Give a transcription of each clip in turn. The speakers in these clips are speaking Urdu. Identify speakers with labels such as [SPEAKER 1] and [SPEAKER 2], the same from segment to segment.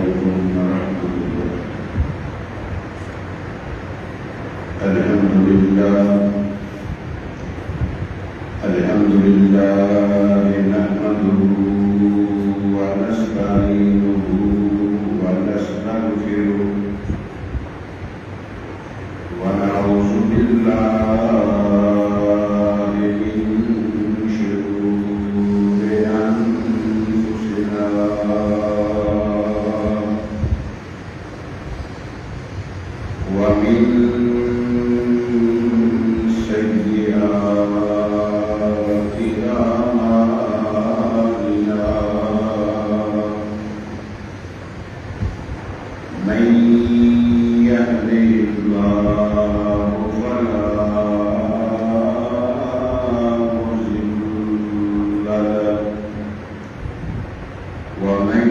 [SPEAKER 1] عليكم ورحمة الله. الحمد لله نحمده ونستعينه ونستغفره ونعوذ بالله من شرور أنفسنا ومن سيئات أعمالنا من يهده الله فلا مضل له ومن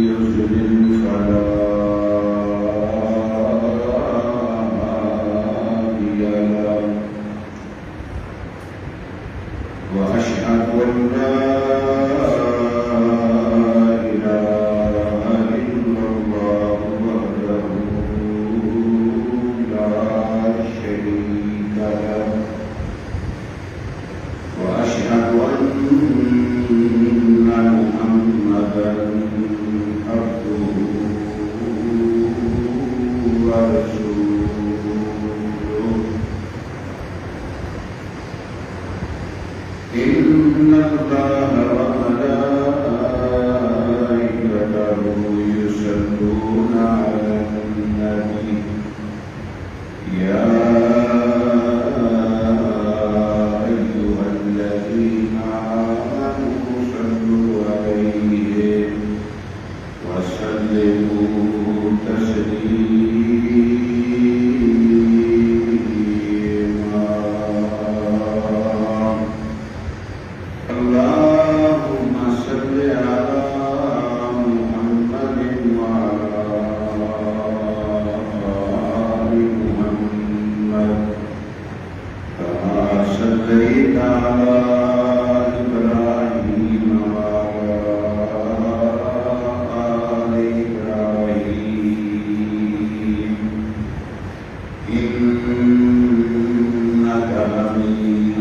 [SPEAKER 1] يضلل فلا هادي له وأشهد أن لا إله إلا الله وحده لا شريك له وأشهد أن محمدا عبده ورسوله. إن الله وملائكته يصلون على النبي يا أيها الذين آمنوا صلوا عليه وسلموا تسليما. اللهم صل على محمد وعلى آل محمد كما صليت على إبراهيم وعلى آل إبراهيم إنك حميد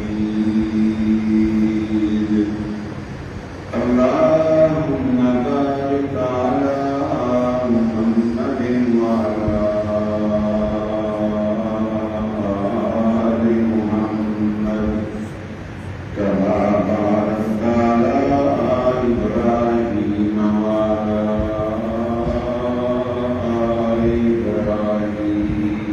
[SPEAKER 1] مجيد. اللهم بارك على محمد وعلى آل محمد كما باركت على إبراهيم وعلى آل إبراهيم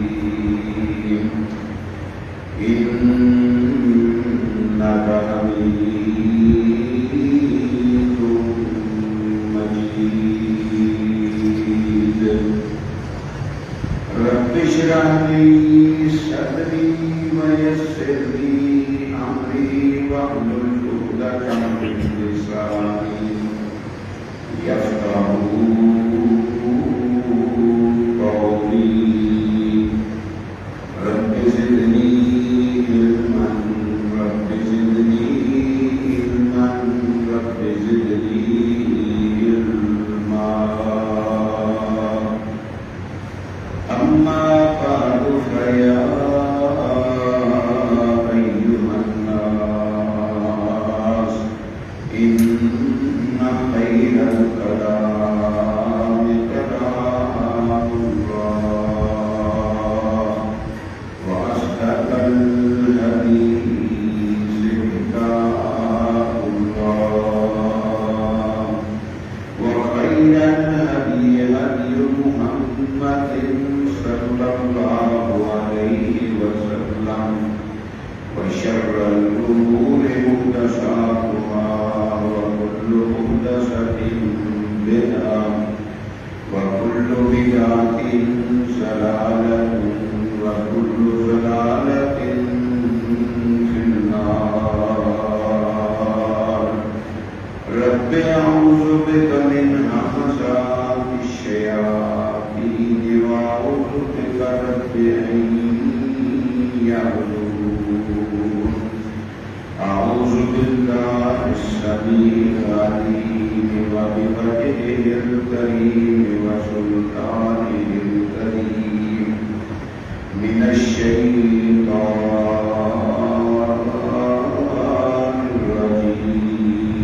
[SPEAKER 1] إنك حميد مجيد. رب اشرح لي صدري ويسر لي أمري واحلل عقدة من لساني يفقهوا قولي. رب زدني علما رب زدني علما رب زدني علما. أما بعد فيا أيها الناس إن خير الكلام كلام الله وأصدق الحديث كتاب الله وخير الهدي هدي محمد صلى الله عليه وسلم وشر الأمور محدثاتها وكل محدثة بدعة وكل بدعة ضلالة وكل ضلالة في النار. رب أعوذ بك من همزات الشياطين وأعوذ بك رب أن يحضرون. السميع العليم وبوجهه الكريم وسلطانه الكريم من الشيطان الرجيم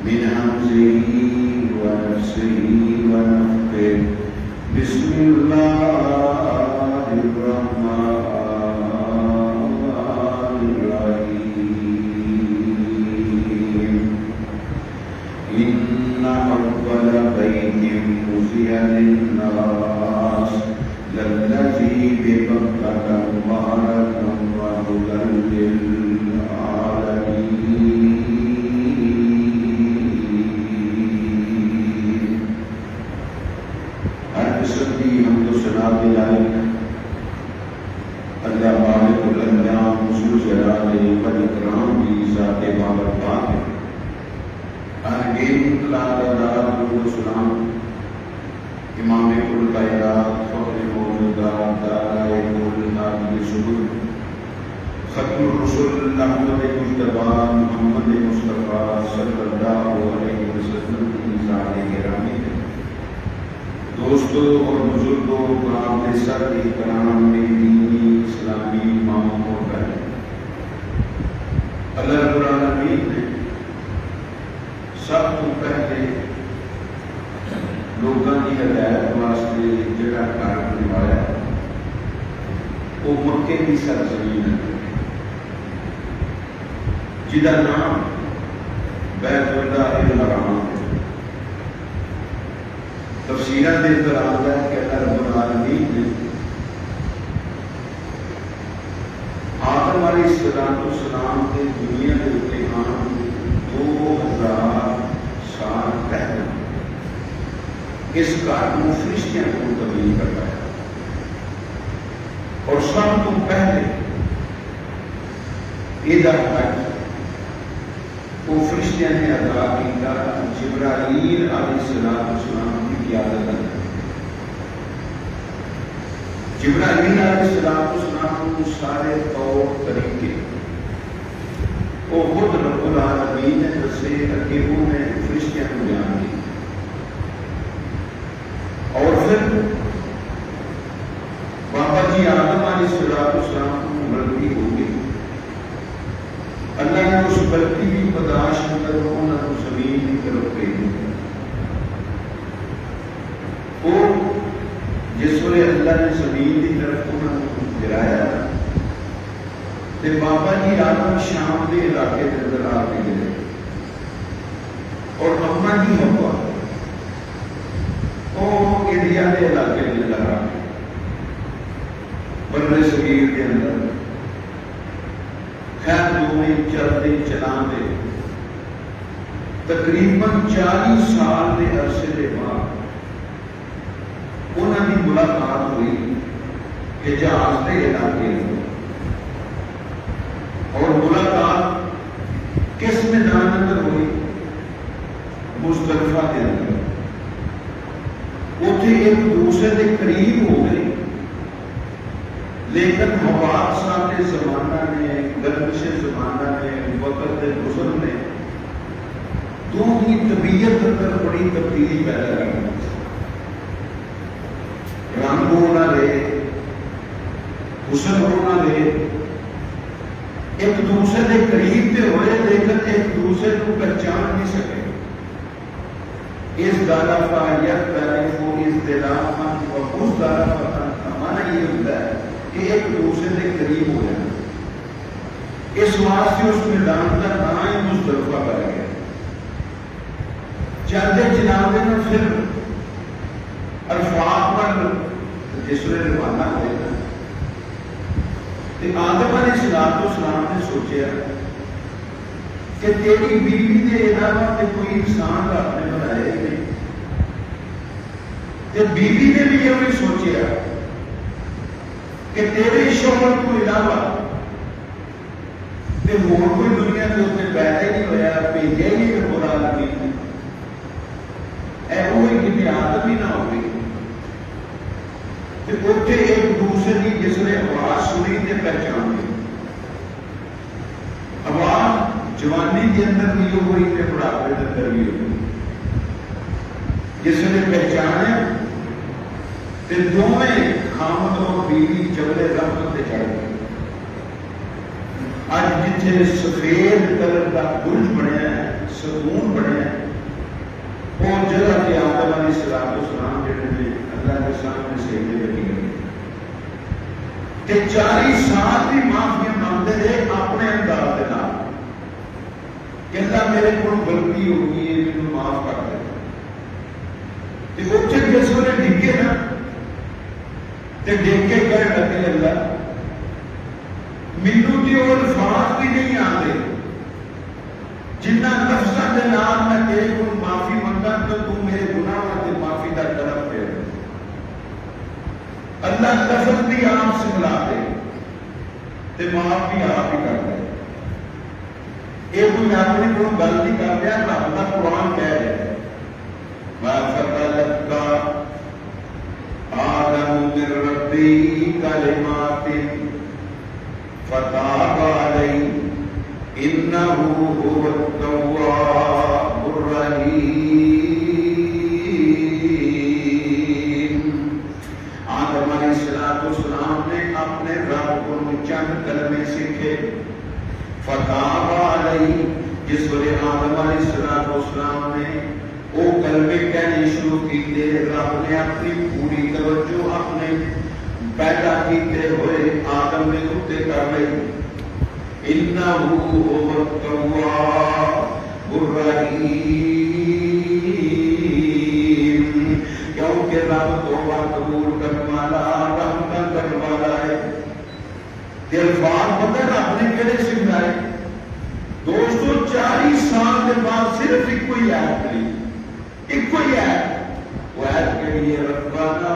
[SPEAKER 1] من همزه ونفسه ونفخه بسم الله الرحمن الرحيم إن أول بيت وضع للناس للذي ببكة مباركا وهدى للعالمين. ہر قسم کی حمد و ثنا دلائق اللہ مالک الانعام رسول جلال و اکرام کی ذات بابرکات ہے. آگے اطلاع درود و سلام امام کل کائنات فخر موجودات دارائے الحادی سبل ختم الرسل احمد مجتبی محمد مصطفیٰ صلی اللہ علیہ وسلم کی ذات گرامی ہے. دوستوں اور بزرگوں قرآن کے سر احترام میں دینی اسلامی اماموں کو کریں. اللہ رب العالمین نے سب کو پہلے لوگوں کی ہدایت واسطے جگہ کار بنوایا وہ مکے کی سرزمین ہے جہاں نام بیت اللہ الحرام ہے. تفسیرات کے اندر آتا ہے کہ اللہ رب العالمین نے آدم علیہ السلام کے دنیا کے امتحان 2000 سال پہلے اس کار کو فرشتیاں کو تبدیل کروایا اور سب تو پہلے یہ حق وہ فرشتیاں نے ادا کیا جبرائیل علیہ السلام کی قیادت میں. جبرائیل علیہ السلام کو سارے طور طریقے وہ خود رب العالمین نے دسے کہ وہ نے فرشتیاں کو بیان کی اور پھر بابا جی آدم علیہ السلام کو غلطی ہو گئی. اللہ نے اس غلطی کی بداشت کر انہوں کو زمین کی طرف بھیجا اور جس وقت اللہ نے زمین کی طرف انہوں کو گرایا تو بابا جی آدم شام کے علاقے کے اندر آ کے گرے اور اما جی ہوا وہ انڈیا کے علاقے کے اندر آ گئے بر صغیر کے اندر. خیر دونوں چلتے چلاتے تقریباً 40 سال کے عرصے کے بعد انہوں کی ملاقات ہوئی حجاز کے علاقے میں اور ملاقات کس میدان اندر ہوئی؟ مزدلفہ کے اندر. اتنے ایک دوسرے کے قریب ہو گئی لیکن حواد صاحب کے زمانہ نے گرمش زمانہ نے وقت کے گزر نے دونوں کی طبیعت اندر بڑی تبدیلی پیدا کر دی. رنگ ہونا رہے حسن ہونا رہے ایک دوسرے کے قریب سے ہوئے لیکن ایک دوسرے کو پہچان نہیں سکے. اس دارفا یختلف اختلافا وقص دارفا ہمارا یہ ہوتا ہے کہ ایک دوسرے کے قریب ہو جائے. اس واسطے اس میدان کا نام ہی مزدلفہ کر گیا. چلتے جناب نے پھر عرفات پر جس نے روانہ ہوئے تو آدم علیہ السلام نے سوچا کہ تیری بیوی کے علاوہ کوئی انسان رب نے بنایا ہی نہیں. بیوی نے بھی یہ سوچا کہ تیرے شوہر کو علاوہ ہور کوئی دنیا کے اتنے پیدا ہی نہیں ہوا بھیجا ہی نہیں قرآن کی وہی کتنے آدم ہی نہ ہو گئی. اتنے ایک دوسرے کی جس نے آواز سنی تے پہچان لی. آواز جوانی کے اندر بھی یہ ہوئی تے بڑھاپے کے اندر بھی ہوئی جس نے پہچانے تے دونوں خامد اور بیوی جبل رحمت تے چڑھ گئے اج جتھے سفید کلر کا برج بنیا ہے ستون بنیا ہے وہ جگہ کے آدم علیہ السلام جڑے نے اللہ کے سامنے سجدے لگی گئے تے 40 سال بھی معافی مانگتے رہے اپنے انداز کے نال کہ اللہ میرے کو غلطی ہو گئی ہے مجھے معاف کر دے تے اوتھے جس ویلے ڈگے نا تے ڈگ کے کہنے لگے اللہ مینوں تے وہ الفاظ بھی نہیں آتے جنہ لفظاں دے نال میں تیرے کو معافی منگا تو میرے گناہاں تے معافی دا کرم دے اللہ لفظ بھی آپ سے ملا دے تے معاف بھی آپ ہی کر دے یہ کوئی اپنے کو غلطی کر رہا رب کا قرآن کہہ رہا ہے فَتَلَقَّىٰ آدَمُ مِن رَّبِّهِ كَلِمَاتٍ فَتَابَ عَلَيْهِ إِنَّهُ هُوَ التَّوَّابُ الرَّحِيمُ آدم علیہ السلام نے اپنے رب کو چند کلمے سیکھے فتح علیہ جس وجہ آدم علیہ السلام نے وہ کلمے کہنے شروع کیتے رب نے اپنی پوری توجہ اپنے پیدا کیتے ہوئے آدم نے اتنے کر لی انہ هو التواب الرحیم کیونکہ رب توبہ قبول کرنے والا رحمت کرنے والا ہے الفاظ پتہ رب نے کہڑے سکھائے دوستو 40 سال کے بعد صرف ایک کوئی آیت نہیں ایک کوئی آیت وہ آیت کہی ہے ربنا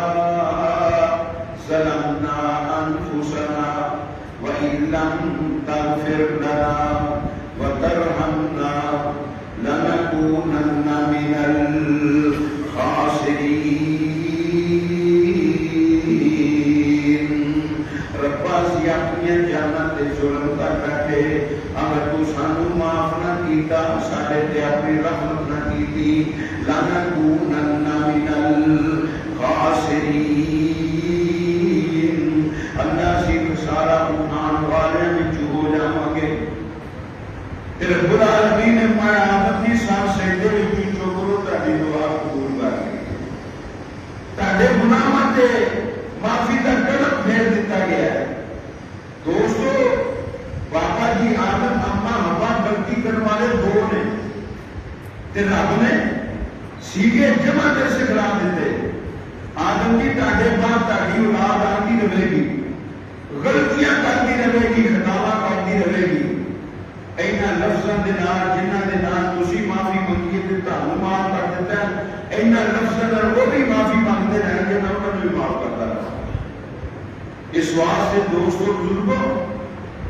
[SPEAKER 1] ظلمنا انفسنا وَإِن لَّمْ تَغْفِرْ لَنَا وَتَرْحَمْنَا لَنَكُونَنَّ مِنَ الْخَاسِرِينَ ربا سی اپنی جانت تے ظلم کر بیٹھے اگر تو سانو معاف نہ کیتا ساڈے تے اپنی رحمت نہ کیتی لنکونن من الخاسرین اللہ سی سارا اٹھان والے وچ ہو جاواں گے تے رب العالمین نے میں آدم دی ساتھ سجدے وچ چوکرو تہاڈی دعا قبول کر لی تہاڈے گناہاں تے معافی کا کلم پھیر دیتا گیا ہے دوستو بابا جی آدم اما ہوا غلطی کرنے والے دو نے تے رب نے سیگے جمع کر سے کرا دیتے آدم کی تاڑے بعد تاڑی اولاد آتی رہے گی غلطیاں کرتی رہے گی خطاواں کرتی رہے گی اینا لفظاں دے نال جنہاں دے نال تسی معافی منگی تے تانوں معاف کر دیتا ہے اینا لفظاں نال وہ بھی معافی مانگتے رہیں گے میں انہاں نوں معاف کرتا رہا اس واسطے دوستو بزرگوں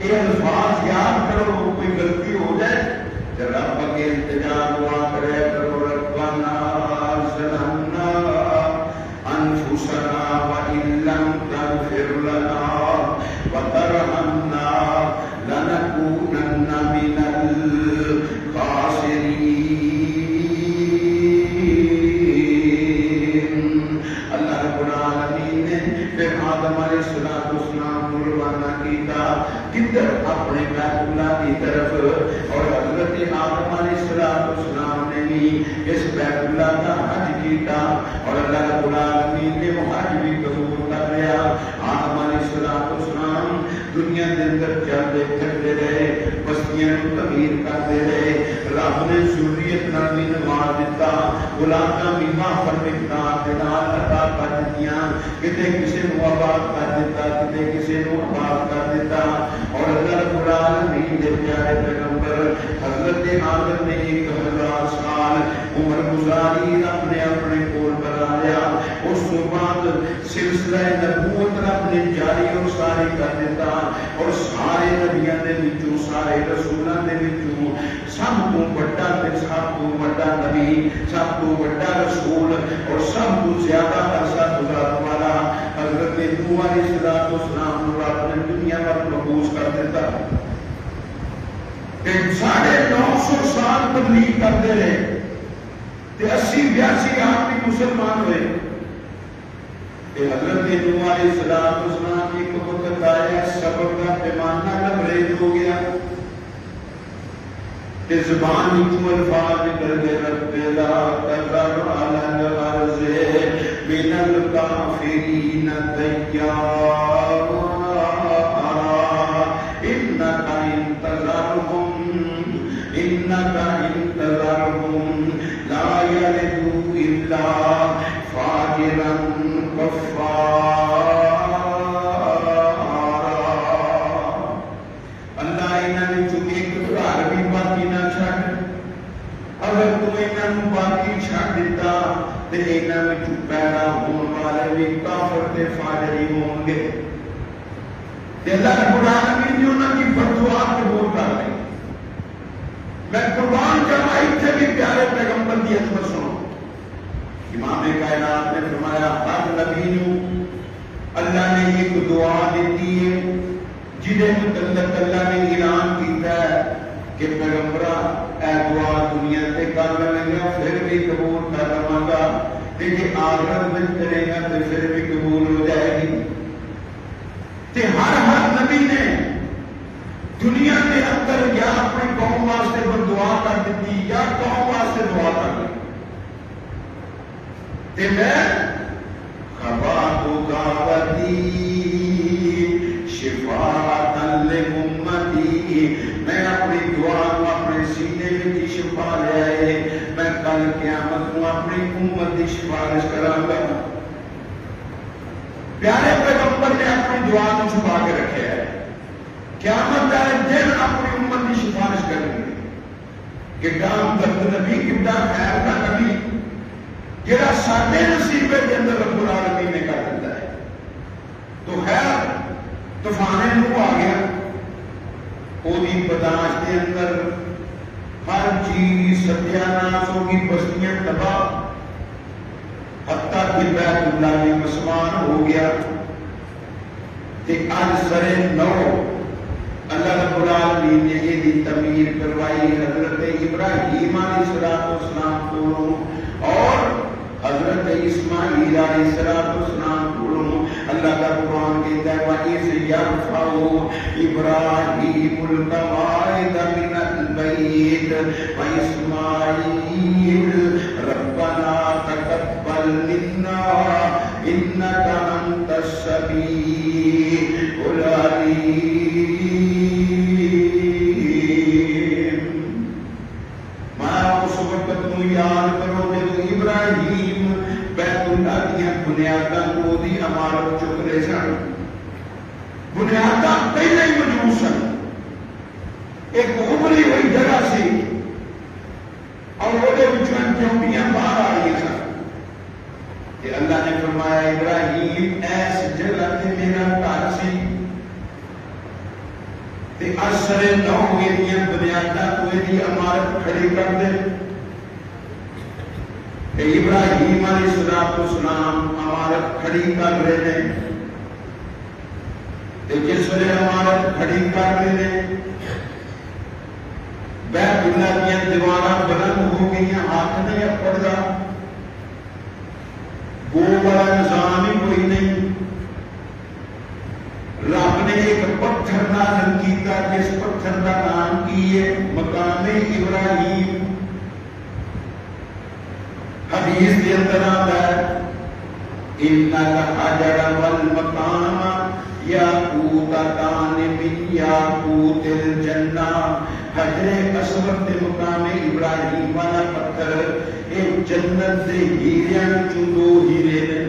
[SPEAKER 1] یہ الفاظ یاد کرو کوئی غلطی ہو جائے تو رب کے التجا دعا کرے کرو ربنا ظلمنا انفسنا وان لم تغفر لنا وترحمنا لنكونن من الخاسرین اللہ رب العالمین نے پھر آدم علیہ السلام کو روانہ کیتا کدھر اپنے بیت اللہ کی طرف اور حضرت آدم علیہ السلام نے بھی اس بیت اللہ کا حج کیتا اور اللہ رب العالمین نے وہ حج بھی قبول کر لیا آدم علیہ السلام دنیا کے اندر چلتے پھرتے رہے بستیاں کو تغیر کرتے رہے رب نے ذریت نال بھی نواز دیتا اولاداں بھی ماحول مقدار دے نال عطا کر دتیاں کتے کسی نو آباد کر دیتا کتے کسی نو آباد کر دیتا اور اللہ رب العالمین دے پیارے پیغمبر حضرت آدم نے 1000 سال عمر گزاری اپنے کول بنا لیا اس تو بعد سلسلہ نبوت رب نے جاری اور ساری کر دیتا اور سارے نبیوں دے وچوں سارے رسولاں دے وچوں سب تو بڑا تے سب تو بڑا نبی سب تو بڑا رسول اور سب تو زیادہ عرصہ گزارنے والا حضرت نوح علیہ السلام رب نے دنیا پر مبعوث کر دیتا کہ 9.5 تبلیغ کرتے رہے تے 80-82 آدمی مسلمان ہوئے تے حضرت نوح علیہ السلام ایک وقت آیا صبر کا پیمانہ لبریز ہو گیا تے زبان وچوں الفاظ نکل گئے رب لا تذر علی الارض من الکافرین دیارا انک ان تذرهم لا یلدوا الا فاجرا کفارا اللہ انہاں وچوں ایک گھر بھی باقی نہ چھڈ اگر تو انہاں نوں باقی چھڈ دتا تے انہاں وچوں پیدا ہون والے بھی کافر تے فاجر ہی ہون گے تے اللہ رب العالمین نے انہاں کی بددعا قبول کر لی میں قربان جاواں اتنے بھی پیارے پیغمبر کی عظمت سنو امام کائنات نے فرمایا ہر نبی نوں اللہ نے ایک دعا دیتی ہے جنہیں متعلق اللہ نے اعلان کیتا ہے کہ پیغمبرا اے دعا دنیا تے کر لیں گا پھر بھی قبول کر لواں گا تے جے آخرت وچ کرے گا تے پھر بھی قبول ہو جائے گی تے ہر نبی نے دنیا کے اندر یا اپنی قوم واسطے دعا کر دیتی یا قوم واسطے دعا کر دی تے میں خبات دعوتی شفاعت لامتی میں اپنی دعا کو اپنے سینے میں شفا لے آئے میں کل قیامت کو اپنی امت کی سفارش کراں گا پیارے پیغمبر نے اپنی دعا کو چھپا کے رکھا ہے قیامت والے دن اپنی امت کی سفارش کریں گے کہ کام درد نبی کتنا خیر کا نبی جڑا ساڈے نصیب کے اندر رب العالمین نے کر دیتا ہے تو خیر طوفان نوح آ گیا وہی برداشت کے اندر ہر چیز ستیاناش ہوگی بستیاں تباہ حتیٰ کہ بیت اللہ میں مسمان ہو گیا کہ آج سرے نو اللہ رب العالمین نے یہ تعمیر کروائی حضرت ابراہیم علیہ السلام کو اور حضرت اسماعیل علیہ السلام کو اللہ کا قرآن کہتا ہے وَإِذْ يَرْفَعُ إِبْرَاهِيمُ الْقَوَاعِدَ مِنَ الْبَيْتِ وَإِسْمَاعِيلُ رَبَّنَا تَقَبَّلْ مِنَّا إِنَّكَ أَنْتَ السَّمِيعُ الْعَلِيمُ میں اس وقت کو یاد کرو جب ابراہیم بیت اللہ دیا بنیاداں کو دی عمارت چک رہے سن بنیاداں پہلے ہی موجود سن ایک ابھری ہوئی جگہ سی اور وہ چونٹیاں باہر آ رہی سن کہ اللہ نے فرمایا ابراہیم ایس جگہ تے میرا گھر سی تے اثر نو یہ بنیاداں کو دی عمارت کھڑی کر دے ابراہیم علیہ السلام عمارت کھڑی کر رہے ہیں جس ویلے عمارت کھڑی کر رہے ہیں بیت اللہ کی دیواریں بلند ہو گئی ہاتھ نہیں پڑتا گو والا نظام ہی کوئی نہیں رب نے ایک پتھر نازل کیتا جس پتھر کا نام کی ہے مقام ابراہیم حدیث کے اندر آتا ہے انک حجر والمقام یاقوتان من یاقوت الجنہ حجر اسود کے مقام ابراہیم والا پتھر ایک جنت سے ہیریاں چوں دو ہیرے نے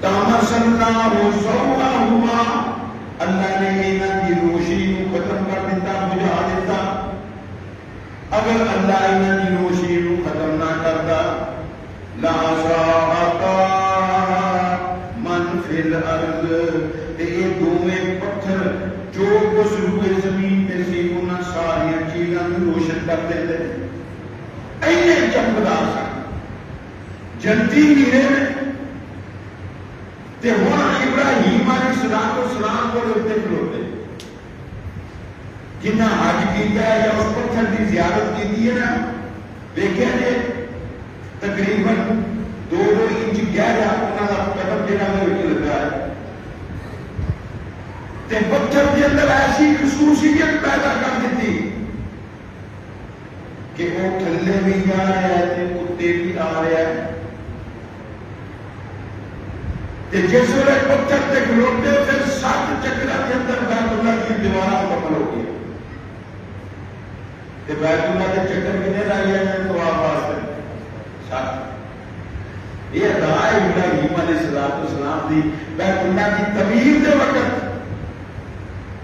[SPEAKER 1] تامسلناہ ضوءہما اللہ نے انہاں کی روشنی کو ختم کر دیتا بجھا دیتا اگر اللہ انہاں کی روشنی کو ختم نہ کرتا لَأَضَاءَتَا مَنْ فِي الْأَرْضِ تے یہ دوویں پتھر جو کچھ روئے زمین تے سی انہاں ساری چیزاں روشن کر دیتے اینے چمکدار سن جنتی ہیرے نے تے ہن ابراہیم علیہ السلام کو اتنے کھلوتے جنہ حج کیتا ہے یا اس پتھر کی زیارت کی ہے نا، دیکھا جی تقریباً 2 انچ گہرا انہوں کا قدم جہاں لگا ہے، تے پتھر کے اندر ایسی خصوصیت پیدا کر دیتی کہ وہ تھلے بھی جا رہا ہے تے کتے بھی آ رہا ہے، تے جس ویلے پتھر تے کھلوتے پھر 7 چکرا کے اندر بیت اللہ کی دیواریں مکمل ہو گئی، تے بیت اللہ کے چکر کتنے رہ گئے ہیں تو آپ واسطے 7۔ یہ ادا ہے ابراہیم علیہ السلام کی بیت اللہ کی تعمیر کے وقت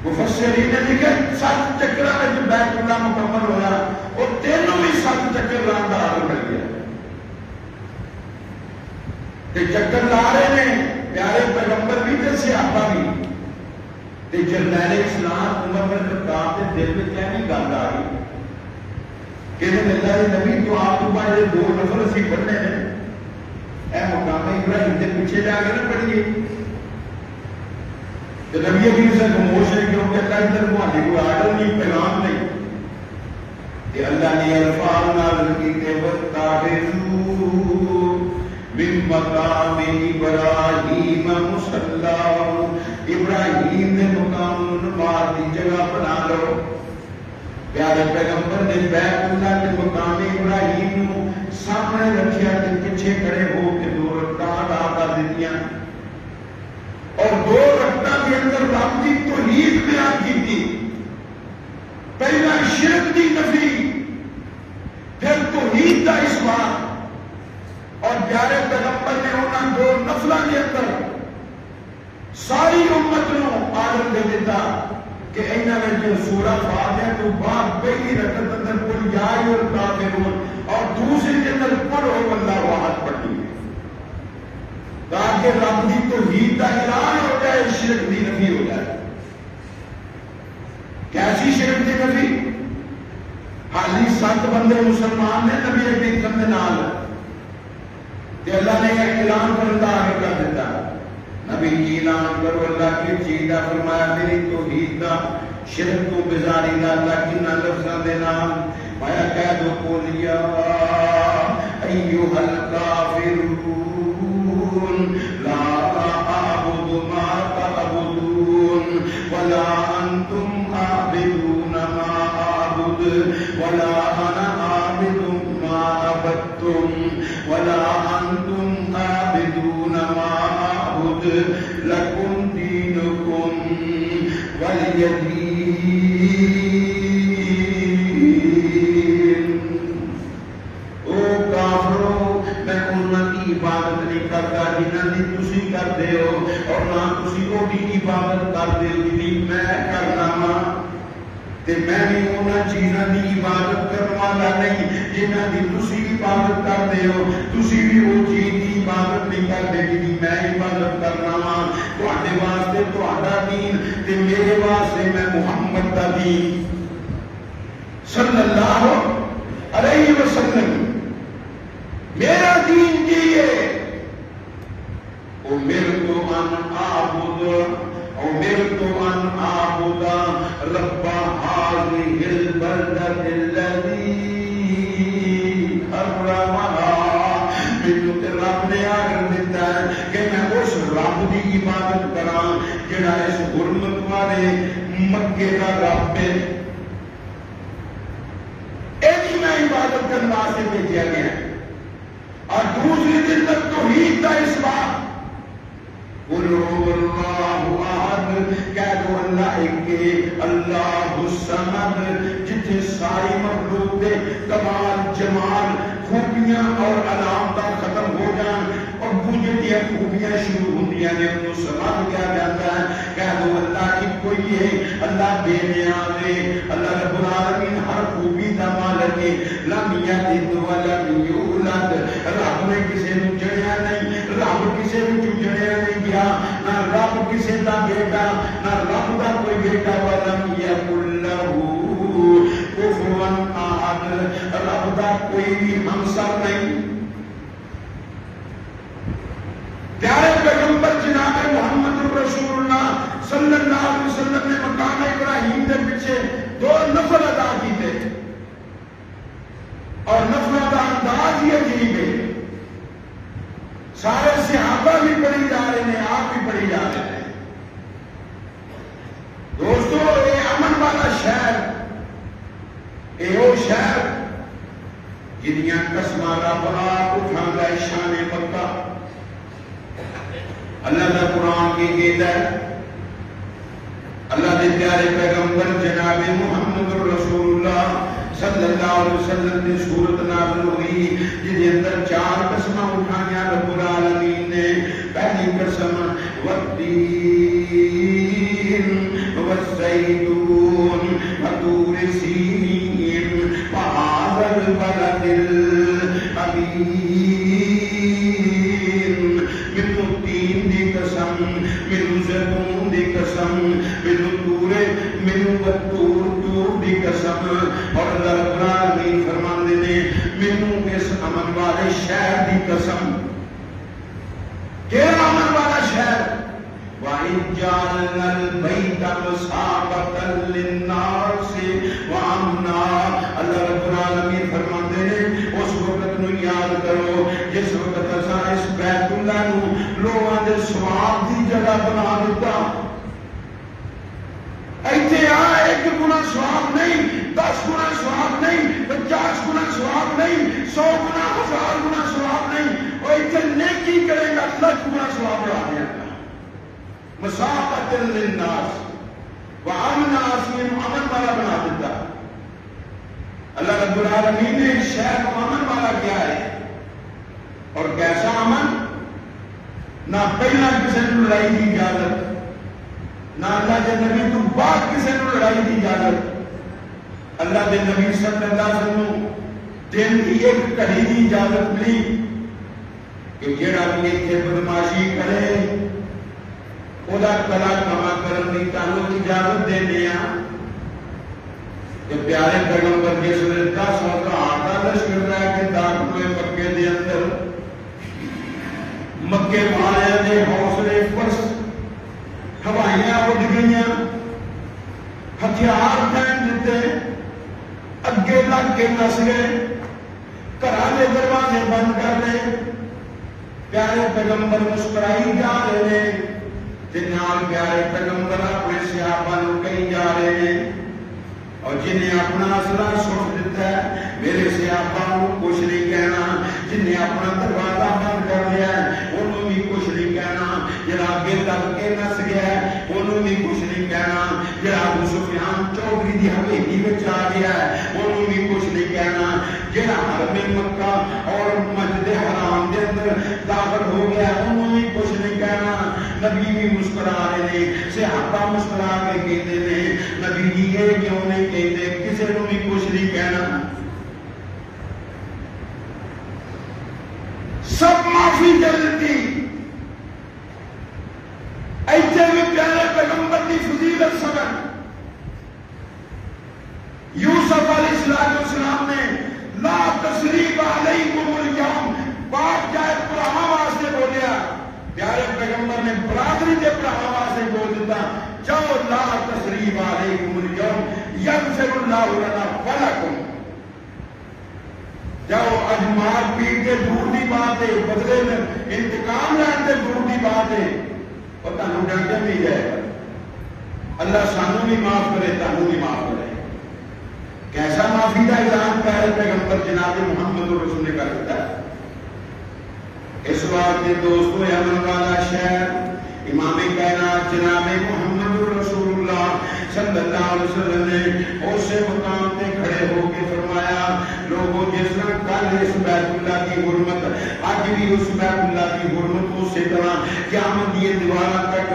[SPEAKER 1] مفسرین نے لکھا 7 چکرا میں جو بیت اللہ مکمل ہوا اور تینوں بھی 7 چکر لانے کا حال مل گیا، تے چکر لا رہے ہیں پیارے پیغمبر بھی تے صحابہ بھی، تے جرنیل اسلام عمر بن خطاب کے دل میں کیا نہیں گل آ رہی کہ اللہ کے نبی تو آپ کو پاس 2 نفر اسی پڑھنے ہیں، اے مقام ابراہیم کے پیچھے جا کے نہ پڑھیے، تو نبی بھی اسے خاموش ہے کیونکہ اللہ کی طرف ہماری کوئی آرڈر نہیں، پیغام نہیں، کہ اللہ نے الفاظ نازل کیتے وَاتَّخِذُوا مِن مَقَامِ إِبْرَاهِيمَ مُصَلًّى، ابراہیم نے مقام نماز کی جگہ بنا لو۔ پیارے پیغمبر نے بیت اللہ کے مقام ابراہیم کو سامنے رکھیا تے پیچھے کھڑے ہو کے 2 رکعتاں ادا کر دتیاں، اور 2 رکعتاں کے اندر رب کی توحید بیان کی تھی، پہلا شرک کی نفی، پھر توحید کا اثبات، اور پیارے پیغمبر نے انہاں 2 نفلاں کے اندر ساری امت نو عالم دے دیتا کہ انہاں نے جو سورہ فاتحہ تو بعد پہلی رکعت اندر قل یا ایھا الکافرون اور دوسری کے اندر قل هو اللہ احد پڑھی ہے، تاکہ رب کی توحید کا اعلان ہو جائے، شرک کی نفی ہو جائے۔ کیسی شرک کی نفی؟ حالی 7 بندے مسلمان نے نبی اکرم کے نال، کہ اللہ نے اعلان کرنا آگے کر دیتا، نبی جی اعلان کرو اللہ کی چیز کا، فرمایا میری توحید کا، شرک کو بیزاری کا، اللہ کی نہ لفظاں دے نام، مایا کہہ دو قل یا ایھا الکافرون لا اعبد ما تعبدون ولا انتم عابدون ما اعبد ولا انا عابد ما عبدتم ولا انتم عابدون ما اعبد لکم دینکم ولی دین۔ او کافرو میں انہاں کی عبادت نہیں کرتا جنہاں دی تسی کردے ہو، اور نہ تسی او دی عبادت کردے ہو جنہی میں کرنا ہاں، تے میں بھی انہاں چیزاں دی عبادت کرن والا نہیں جنہاں دی تسی عبادت کردے ہو، تسی بھی او چیز دی عبادت نہیں کردے جنہی میں عبادت کرنا ہاں، تواڈے واسطے تہاڈا دین تے میرے واسطے میں محمد دا دین صلی اللہ علیہ وسلم، میرا دین کی ہے امرت ان اعبد امرت ان اعبد رب هذه البلدة الذي حرمها، مینوں تے رب نے آرڈر دیتا ہے کہ میں اس رب کی عبادت کراں جڑا اس حرمت والے مکے کا رب ہے، ایسی میں عبادت کرنے واسطے بھیجا گیا ہے۔ اور دوسری دن تک توحید کا اثبات، قل هو اللہ احد، کہہ دو اللہ ایک، اللہ الصمد، جتنے ساری مخلوق دے کمال جمال خوبیاں اور علامات ختم ہو جان اور بجھتی خوبیاں شروع ہوندیاں نے انہوں سمجھ کیا جاتا ہے، کہہ دو اللہ کی کوئی ہے، اللہ بے نیاز ہے، اللہ رب العالمین ہر خوبی دا مالک ہے، لم یلد ولم یولد، رب نے کسی نو جڑیا نہیں، رب کسی نو جڑیا نہیں گیا، نہ رب کسی دا بیٹا، نہ رب دا کوئی بیٹا، ولم یکن لہ کفوا احد، رب دا کوئی بھی ہمسر نہیں۔ پیارے پیغمبر جناب محمد رسول اللہ صلی اللہ علیہ وسلم نے مقام ابراہیم کے پیچھے دو نفل ادا کیتے اور نفلوں کا انداز ہی عجیب ہے. سارے صحابہ بھی پڑھی جا رہے ہیں، آپ بھی پڑھی جا رہے ہیں. دوستو یہ امن والا شہر، یہ وہ شہر جنیاں قسماں رب آپ اٹھانا ہے. شان مکہ اللہ کا قرآن کی کہتا ہے، اللہ کے پیارے پیغمبر جناب محمد رسول اللہ صلی اللہ علیہ وسلم کی صورت نازل ہوئی جن کے اندر چار قسمیں اٹھائیاں رب العالمین نے. پہلی قسم والتین والزیتون وطور سینین وہذا البلد الامین. منو تین دی قسم، منو زیتون دی قسم، منو تور دی قسم. اور اللہ رب العالمین فرماندے نے منو اس امن والے شہر دی قسم. کیڑا امن والا شہر؟ وَإِذْ جَعَلْنَا الْبَيْتَ مَثَابَةً لِلنَّاسِ وَأَمْنًا. اللہ رب العالمین فرماندے نے اس وقت نو یاد کرو جس وقت اساں اس بیت اللہ نو لوگاں دے ثواب دی جگہ بنا دیتا. ایتھے آ ایک گنا ثواب نہیں، 10 گنا ثواب نہیں، 50 گنا ثواب نہیں، 100 گنا، 1000 گنا ثواب نہیں. وہ ایتھے نیکی کرے گا 1,00,000 گنا ثواب بڑھا دے گا. مسافت للناس وامنا، امن والا بنا دیتا. اللہ رب العالمین نے شہر کو امن والا کیا ہے. اور کیسا امن؟ نہ پہلا کسی نے لڑائی کی اجازت، نہ اللہ کے نبی تو بعد کسی نے لڑائی کی اجازت. اللہ کے نبی صلی اللہ علیہ وسلم دن کی ایک گھڑی کی اجازت ملی کہ جڑا بھی اتنے بدماشی کرے وہ کلا کما کرنے کی تعلق اجازت دینے. کہ پیارے پیغمبر جس نے 10 کا آٹا لشکر رہا کہ داخلے مکے دے اندر مکے والے دے حوصلے پرس ہوائیاں اڑ گئیاں، ہتھیار پھینک دیتے، اگے لگ کے نس گئے، گھراں دے دروازے بند کر لے. پیارے پیغمبر مسکرائی جا رہے ہیں، جنہاں پیارے پیغمبر اپنے صحابہ نو کہیں جا رہے ہیں اور جنہیں اپنا اسلحہ سٹ دیتا ہے میرے صحابہ کو کچھ نہیں کہنا. جنہیں اپنا دروازہ بند کر لیا ہے انہوں بھی کچھ نہیں کہنا. جڑا اگے لگ کے نس گیا ہے انہوں بھی کچھ نہیں کہنا. جڑا ابو سفیان چودھری دی حویلی وچ آ گیا ہے انہوں بھی کچھ نہیں کہنا. جڑا حرم مکہ اور مسجد حرام دے اندر داخل ہو گیا انہوں بھی کچھ نہیں کہنا. نبی بھی مسکرا رہے ہیں، صحابہ مسکرا کے کہتے ہیں نبی جی یہ کیوں نہیں کہتے، کسی کو بھی کچھ نہیں کہنا. سب معافی جلدی. ایتھے بھی پیارے پیغمبر کی فضیلت سمجھ. یوسف علیہ السلام نے لا تثریب علیکم اليوم بات جائے پڑھاوا واسطے بولیا. پیارے پیغمبر نے برادری کے پڑھاوا واسطے بول دیتا جاؤ لا تثریب علیکم اليوم یغفر اللہ لنا ولکم. جاؤ اج مار پیٹ کے دور دی بات ہے، بدلے میں انتقام لین کے دور دی بات ہے. اور تانوں ڈانٹے بھی جائے گا. اللہ سانوں بھی معاف کرے، تانوں بھی معاف کرے. کیسا معافی کا اعلان پیارے پیغمبر جناب محمد رسول نے کر دیتا ہے. اس واسطے دوستو امن والا شہر امام کائنات جناب محمد رسول اللہ صلی اللہ علیہ وسلم نے اس مقام پہ کھڑے ہو کے فرمایا لوگوں جس طرح کل اس بیت اللہ کی حرمت آج بھی اس بیت اللہ کی حرمت اسی طرح قیامت یہ دیواروں تک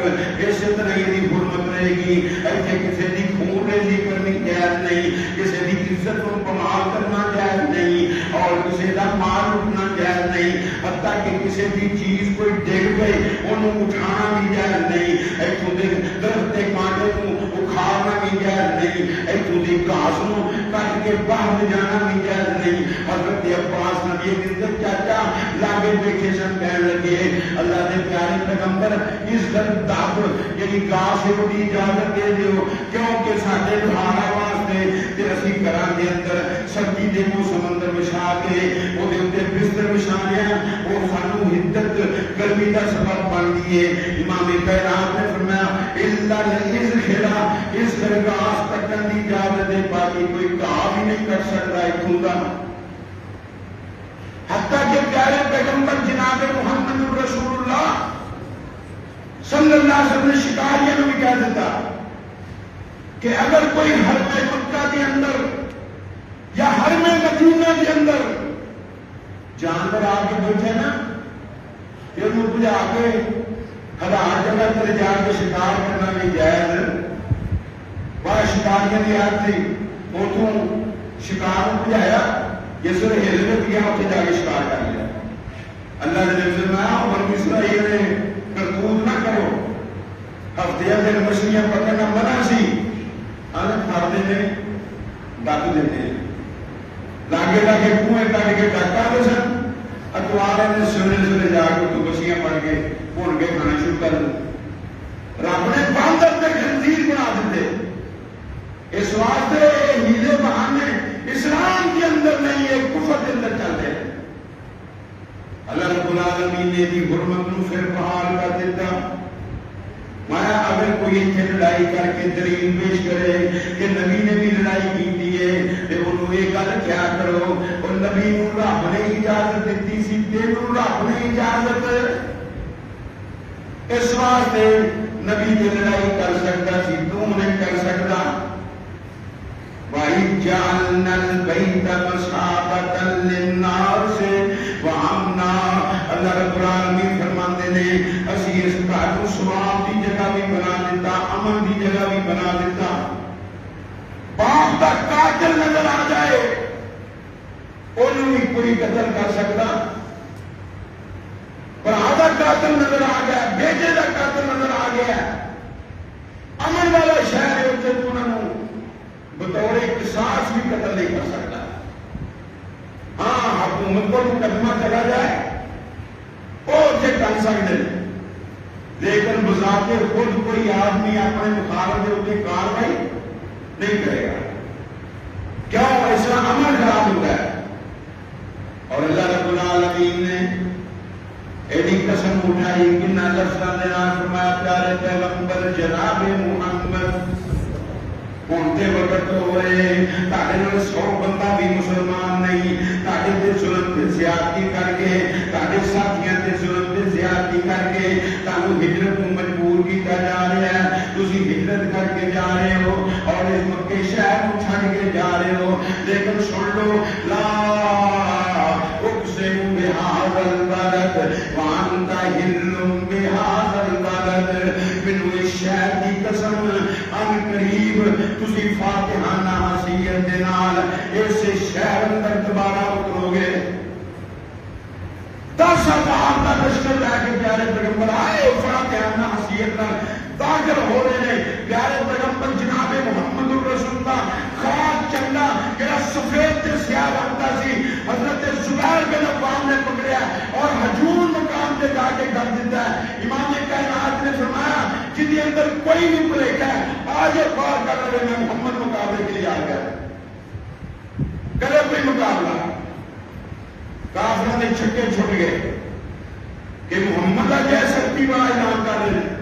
[SPEAKER 1] اسی طرح یہ حرمت رہے گی. ایسے کسی کی خون ریزی کرنی جائز نہیں، کسی کی عزت کو پمال کرنا جائز نہیں اور کسی کا مال اٹھنا جائز نہیں. حتیٰ کہ کسی بھی چیز کوئی ڈگ گئی انہوں اٹھانا بھی جائز نہیں. ایتھوں دے درخت کے کانٹے کو اکھاڑنا بھی جائز نہیں. ایتھوں دی گھاس کو کٹ کے باہر جانا بھی جائز نہیں. حضرت عباس نبی کے چاچا لاگے بیٹھے سن کہنے لگے اللہ دے پیارے پیغمبر اس دب یعنی گاہ سے دی اجازت دے دیو کیونکہ ساڈے لوہارا واسطے تے اسی گھراں دے اندر سردی دے موسم اندر وچھا کے او دے اوتے بستر وچھانے او سانو حدت گرمی دا سبب بن دی ہے امام کائنات نے فرمایا الا الازخرا اس گاہ تکن دی اجازت دے باقی کوئی گاہ بھی نہیں کر سکتا اتوں دا حتیٰ کہ پیارے پیغمبر جناب محمد رسول اللہ صلی اللہ علیہ وسلم نے شکاریوں نے بھی کہہ دیتا کہ اگر کوئی حرم مکہ کے اندر یا حرم مدینہ کے اندر جانور آ کے بیٹھے نا پھر انہوں بجھا کے ہزار جگہ پر جا کے شکار کرنا بھی جائز بڑا شکاریاں کی یاد تھی اتوں شکار بجھایا جس نے ہل میں کیا اتنے جا کے شکار کر لیا اللہ نے فرمایا بنی اسرائیل نے کرتوت نہ کرو ہفتے دن مچھلیاں پکڑنا منع سی کھاتے ہیں ڈک دیتے لاگے لاگے کنویں کٹ کے ڈک آتے سن اخبار نے سویرے سویرے جا کے تو مچھلیاں پڑ کے بھون کے کھانا شروع کر دیا رب نے باندر تے خنزیر بنا دیتے اس واسطے ہیلے بہانے اسلام کے اندر نہیں ہے کفر کے اندر چلتے ہیں اللہ رب العالمین نے دی حرمت نو پھر بحال کر دیتا مایا اگر کوئی اتنے لڑائی کر کے دلیل پیش کرے کہ نبی نے بھی لڑائی کی ہے تے انہوں یہ گل کیا کرو اور نبی نو رب نے اجازت دیتی سی تینوں رب نے اجازت اس واسطے نبی تے لڑائی کر سکتا سی تو نہیں کر سکتا وَإِذْ جَعَلْنَا الْبَيْتَ مَثَابَةً لِلنَّاسِ وَأَمْنًا اللہ رب العالمین فرماتے ہیں اسی اس گھر کو ثواب دی جگہ بھی بنا دیتا امن دی جگہ بھی بنا دیتا باپ دا قاتل نظر آ جائے انہوں بھی کوئی قتل کر سکتا برا دا قاتل نظر آ گیا بیٹے دا قاتل نظر آ گیا امن والا شہر ہے اتنے تو انہوں بطور قصاص بھی قتل نہیں کر سکتا ہاں حکومت کو مقدمہ چلا جائے وہ اسے کر سکتے لیکن بذات خود کوئی آدمی اپنے مخالف کے اوپر کاروائی نہیں کرے گا کیوں ایسا عمل خراب ہوتا ہے اور اللہ رب العالمین نے ایڈی قسم اٹھائی کہ نہ لفظاں دے نال فرمایا پیارے پیغمبر جناب محمد پہنچتے وقت ہوئے تاکہ 100 بندہ بھی مسلمان نہیں تاکہ تے ظلم تے زیادتی کر کے تاکہ ساتھیاں تے ظلم تے زیادتی کر کے تانوں ہجرت کو مجبور کیتا جا رہا ہے تسی ہجرت کر کے جا رہے ہو اور اس مکے شہر کو چھڈ کے جا رہے ہو لیکن سن لو لا اقسم بهذا البلد وانت حل بهذا البلد من الشهر کی قسم ان قریب تسی فاتحانہ حیثیت دے نال اس شہر اندر دوبارہ اترو گے 10,000 کا لشکر لے کے پیارے پیغمبر آئے فاتحانہ حیثیت نال داخل ہو رہے ہیں پیارے پیغمبر جناب محمد رسول اللہ خاک چنگا جڑا سفید تے سیاہ رنگتا سی حضرت زبیر بن عوام نے پکڑیا اور ہجون مقام تے جا کے کر دیتا ہے امام کائنات نے فرمایا جن کے اندر کوئی بھی بریک ہے آج یہ بات کر رہے ہیں محمد مقابلے کے لیے آ گیا کرے کوئی مقابلہ کافروں نے چھکے چھٹ گئے کہ محمد کہہ سکتی بڑا اعلان کر رہے ہیں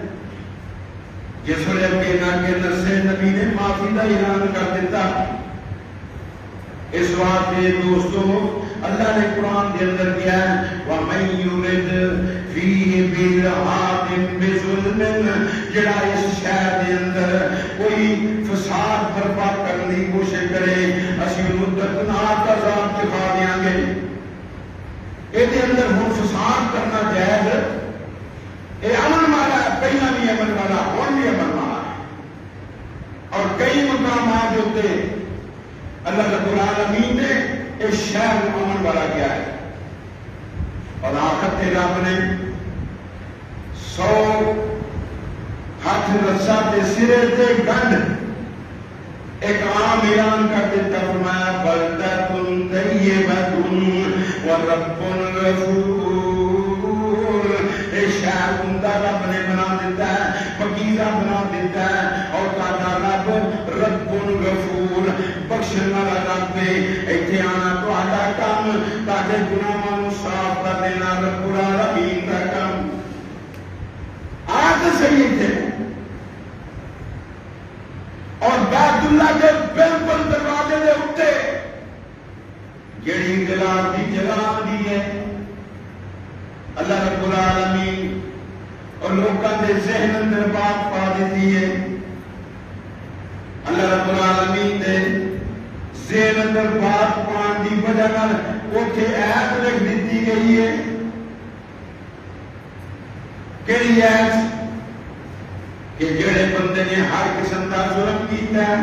[SPEAKER 1] جس وجہ کے نہ سے نبی نے معافی کا اعلان کر دیتا اس واسطے دوستو اللہ نے قرآن کے اندر کیا ہے وَمَن يُرِدْ فِيهِ بِالْحَادٍ بِظُلْمٍ جڑا اس شہر کے اندر کوئی فساد برپا کرنے کی کوشش کرے اسی انہوں دردناک عذاب چکھا دیا گے یہ اندر ہوں فساد کرنا جائز یہ امن والا ہے پہلا بھی امن والا ہوں بھی امن والا ہے اور کئی مقامات ہوتے اللہ رب العالمین نے اس شہر کو امن والا کیا ہے اور آخر تے رب نے 100 ہاتھ رسا تے سرے تے گنڈ ایک عام اعلان کر دیتا فرمایا بلدۃ طیبۃ ورب غفور ویسے ہی تھے. اور بیت اللہ کے بالکل دروازے دے اٹھتے جڑی جلال دی جلال دی ہے اللہ رب العالمین اور لوگوں کے ذہن اندر بات پا دیتی ہے. اللہ رب العالمین نے ذہن اندر بات پان دی وجہ نال اوتھے ایت لکھ دیتی گئی ہے. کہڑی ایت؟ کہ جڑے بندے نے ہر قسم کا ظلم کیتا ہے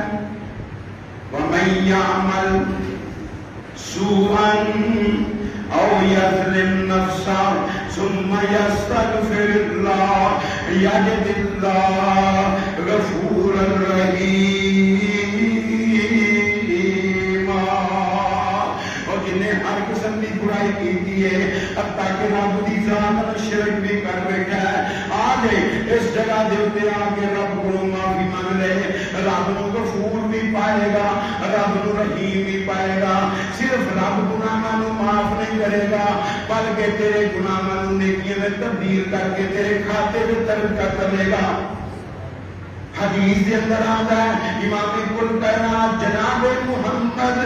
[SPEAKER 1] وَمَن يَعْمَلْ سُوءًا أَوْ يَظْلِمْ نَفْسَهُ ثُمَّ يَسْتَغْفِرِ اللَّهَ يَجِدِ اللَّهَ غَفُورًا رَحِيمًا. اور جنہیں ہر قسم کی برائی کی ہے حتیٰ کہ رب دی ذات نال شرک بھی کر بیٹھا ہے آج اس جگہ دے اوپر آ کے رب کو معافی مانگ لے. رب نو غفور بھی پائے گا, رب نو رحیم بھی پائے گا. صرف رب گناہاں نو معاف نہیں کرے گا بلکہ تیرے گناہاں نو نیکیاں میں تبدیل کر کے تیرے کھاتے میں ترقی کرے گا. حدیث کے اندر آتا ہے امام کل کائنات جناب محمد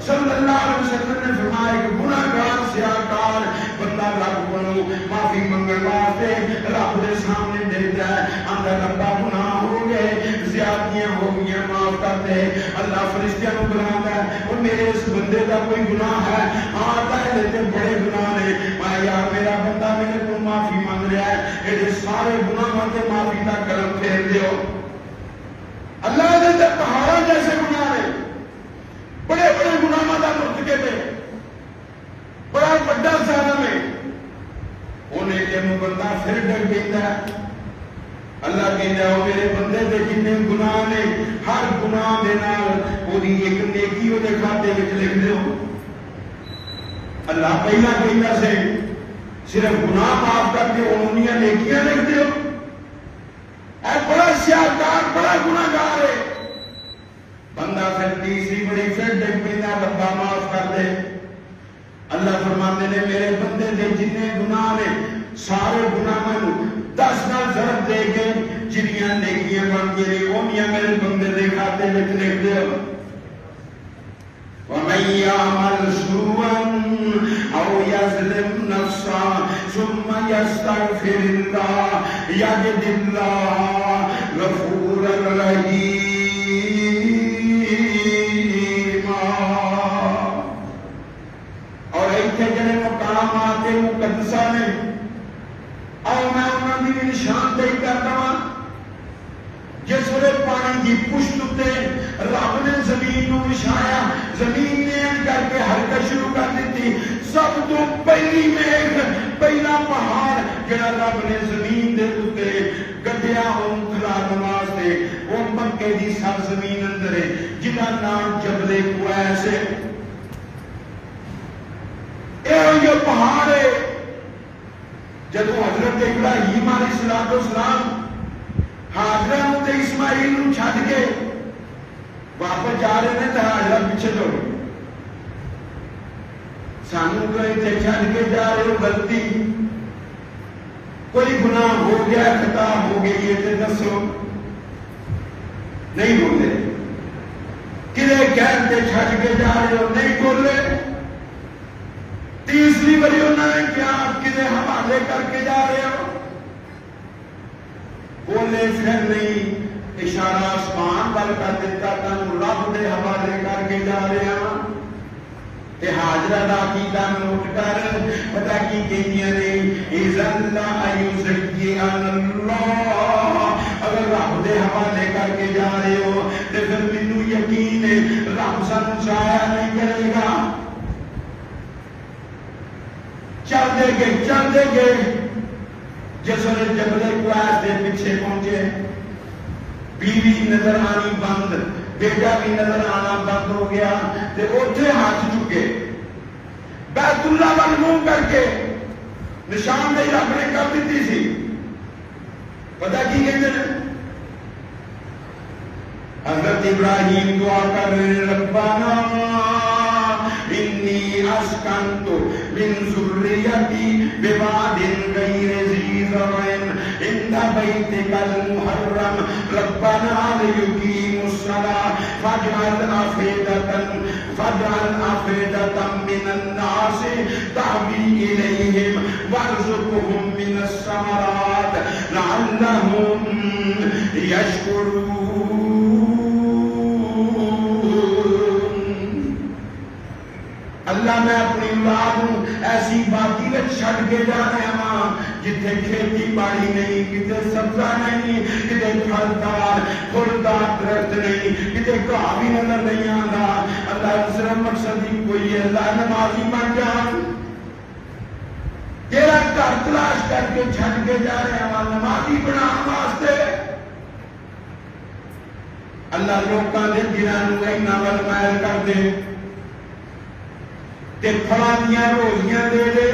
[SPEAKER 1] صلی اللہ علیہ وسلم نے فرمایا کہ گناہگار سیاکار بندہ رب کو معافی منگن واسطے رب دے سامنے دیتا ہے اندر ربا گناہ ہو گئے زیادتیاں ہو گئی معاف کر دے. اللہ فرشتیاں کو بلاتا ہے اور میرے اس بندے کا کوئی گناہ ہے آتا ہے لیتے بڑے گناہ نے میں یار میرا بندہ میرے کو معافی مانگ رہا ہے یہ سارے گناہوں سے معافی کا کرم پھیر دیو. اللہ نے پہاڑوں جیسے گناہ نے بڑے بڑے گناہوں کا مرتکب ہے بڑا بڑا ظالم ہے انہیں کہ بندہ پھر ڈر دیتا ہے. اللہ کہتا ہے میرے بندے دے جتنے گناہ نے ہر گناہ دے نال پوری ایک نیکی وہ دے کھاتے وچ لکھ دیو. اللہ پہلا کہتا سے صرف گناہ معاف کر کے انہوں نیکیاں لکھ دیو. اے بڑا سیاکار بڑا گناہگار ہے بندہ پھر تیسری بڑی پھر ڈگ پینا ربا معاف کر دے. اللہ فرماتے نے میرے بندے دے جتنے گناہ نے سارے گناہاں نو 10 نال ضرب دے کے جنیاں نیکیاں بن گئی اوہیاں میرے بندے دے کھاتے وچ لکھ دیو. وَمَن يَعْمَلْ سُوءًا أَوْ يَظْلِمْ نَفْسَهُ ثُمَّ يَسْتَغْفِرِ اللَّهَ يَجِدِ اللَّهَ غَفُورًا رَحِيمًا. اور ایتھے جڑے مقامات مقدسہ نے اور میں انہوں نے بھی نشاندہی کرتا ہوں جس ویلے پانی کی پشت تے رب نے زمین کو بچھایا زمین نے ان کر کے حرکت شروع کر دیتی. سب تو پہلی میغ پہلا پہاڑ جڑا رب نے زمین دے اوتے گڈیا اون کھلان واسطے وہ مکے دی سرزمین اندر ہے جہاں نام جبل قویس ہے. یہ پہاڑ ہے جب حضرت ابراہیم علیہ السلام حاجرہ تے اسماعیل نو چھڈ کے واپس جا رہے ہیں تو حاجرہ پیچھے دوڑ سانو کوئی تے چھڈ کے جا رہے ہو غلطی کوئی گناہ ہو گیا خطا ہو گئی ہے تے دسو نہیں بولے کدے کہتے چھڈ کے جا رہے ہو نہیں بولے. تیسری باری انہوں نے کیا کدے حوالے کر کے جا رہے ہو بولے پھر نہیں اشارہ آسمان وال کر دیتا تانوں رب دے حوالے کر کے جا رہے ہاں. تے حاجرہ دا عقیدہ نوٹ کر پتہ کی کہندیاں نے اذا لا یزکی اللہ اگر رب دے حوالے کر کے جا رہے ہو تے پھر مینوں یقین ہے رب سانوں ضائع نہیں کرے گا. چل دے گئے جس وقت جبل قویس دے پیچھے پہنچے بیوی نظر آنی بند بیٹا بھی نظر آنا بند ہو گیا تے اوتھے ہاتھ چکے بیت اللہ وال منہ کر کے نشاندہی رب نے کر دیتی سی. پتہ کی کہتے ہیں حضرت ابراہیم دعا کر ربنا انی اسکنت من ذریتی بواد غیر ذی زرع عند بیتک المحرم ربنا لیقیموا الصلاة فاجعل أفئدة من الناس تهوی إلیہم وارزقهم من الثمرات لعلهم یشکرون۔ اللہ میں اپنی اولاد ایسی باقی میں چھڑ کے جانے ہاں جتنے کھیتی باڑی نہیں، کتے سبزہ نہیں، کتے پھلدار پھلدار درخت نہیں، کتے گاہ بھی نظر نہیں آتا۔ اللہ صرف مقصد ہی کوئی ہے، اللہ نمازی بن جان، تیرا گھر تلاش کر کے چھڑ کے جا رہے ہیں نمازی بنا واسطے۔ اللہ لوکاں دے دلاں نوں اینا ول مائل کر دے تے پھلاں دیاں روزیاں دے دے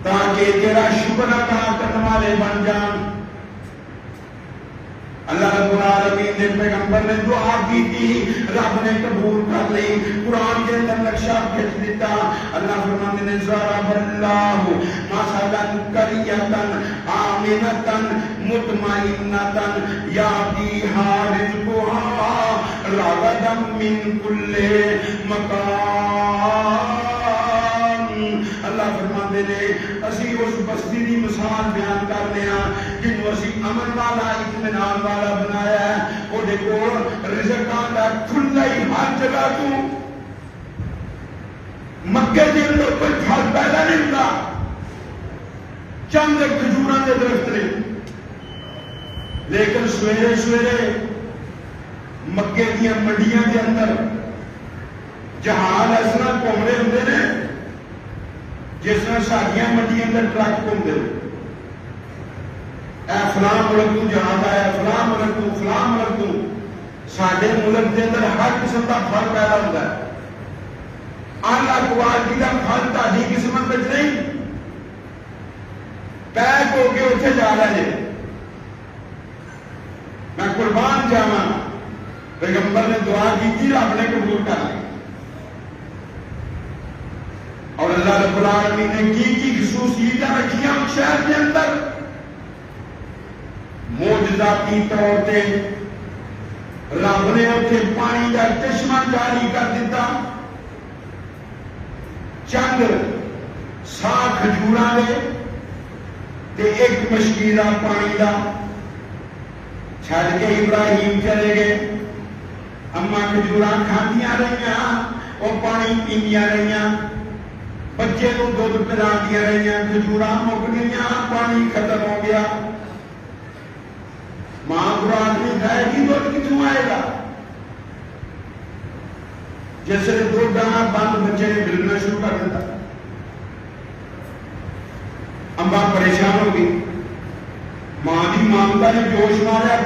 [SPEAKER 1] تاکہ تیرا شکر ادا کرنے والے بن جان۔ اللہ رب العالمین نے پیغمبر نے دعا کی تھی، رب نے قبول کر لی، قرآن کے اندر نقشہ کھینچ دیتا۔ اللہ فرماتے ہیں ضرب اللہ مثلا قریۃ آمنۃ مطمئنۃ یأتیہا رزقہا رغدا من کل مکان۔ اللہ فرماتے ہیں اسی اس بستی دی مثال بیان کرنے ہیں جنہوں اسی امن والا اطمینان والا بنایا ہے، وہ دیکھو رزق آتا کھلا ہی ہر جگہ تو۔ مکے کے اندر کوئی پھل پیدا نہیں ہوتا، چند کھجوراں دے درخت نے، لیکن سویرے سویرے مکے دیا منڈیاں کے اندر جہاز اس طرح گھوم رہے ہوندے نے جس طرح ساڈیاں منڈیاں اندر ٹرک گھومدے نے، اے فلاں ملک تو جہاز آیا، فلاں ملک تو، فلاں ملک تو۔ ساڈے ملک کے اندر ہر قسم کا پھل پیدا ہوتا ہے، اعلیٰ کوالٹی کا پھل تہاڈی قسمت وچ نہیں، پیک ہو کے اتنے جا رہے ہیں۔ میں قربان جاواں، پیغمبر نے دعا کی تھی، رب نے قبول کر لی۔ اور اللہ رب العالمین نے کی خصوصیتیں رکھیاں اس شہر کے اندر، معجزاتی طور پہ رب نے اتنے پانی کا چشمہ جاری کر دیتا، چند سا کھجوراں دے تے ایک مشکیلا پانی دا چھڑ کے ابراہیم چلے گئے۔ اما کھجوراں کھاندیاں رہیاں، وہ پانی پیندیاں رہیاں، بچے کو دودھ پلاندیاں رہیاں، کھجوراں مک گئیاں، پانی ختم ہو گیا۔ ماں کو آدمی کھائے گی دودھ کتوں آئے گا؟ جیسے دودھ دانا بند بچے نے ملنا شروع کر دیتا، اماں پریشان ہو گئی، ماں کی مامتا نے جوش مارا،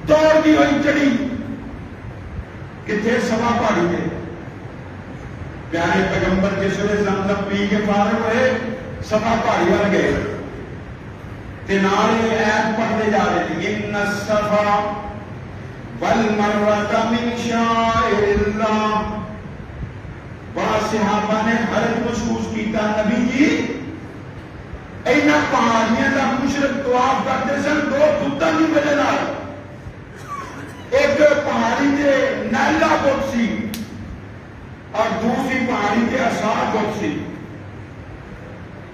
[SPEAKER 1] دوڑتی ہوئی چڑھی کتنے سوا پہاڑی تھے۔ پیارے پیغمبر جس ویلے زمزم پی کے فارغ ہوئے سوا پہاڑی وال گئے تے نال ایت پڑھتے جا رہے تھے، ان الصفا والمروۃ من شعائر اللہ۔ بعض صحابہ نے حرج محسوس کیتا، نبی جی اینا پہاڑیاں دا مشرک طواف کرتے سن دو بتاں دی وجہ نال، ایک پہاڑی تے نیلا بت سی اور دوسری پہاڑی تے عصا بت سی،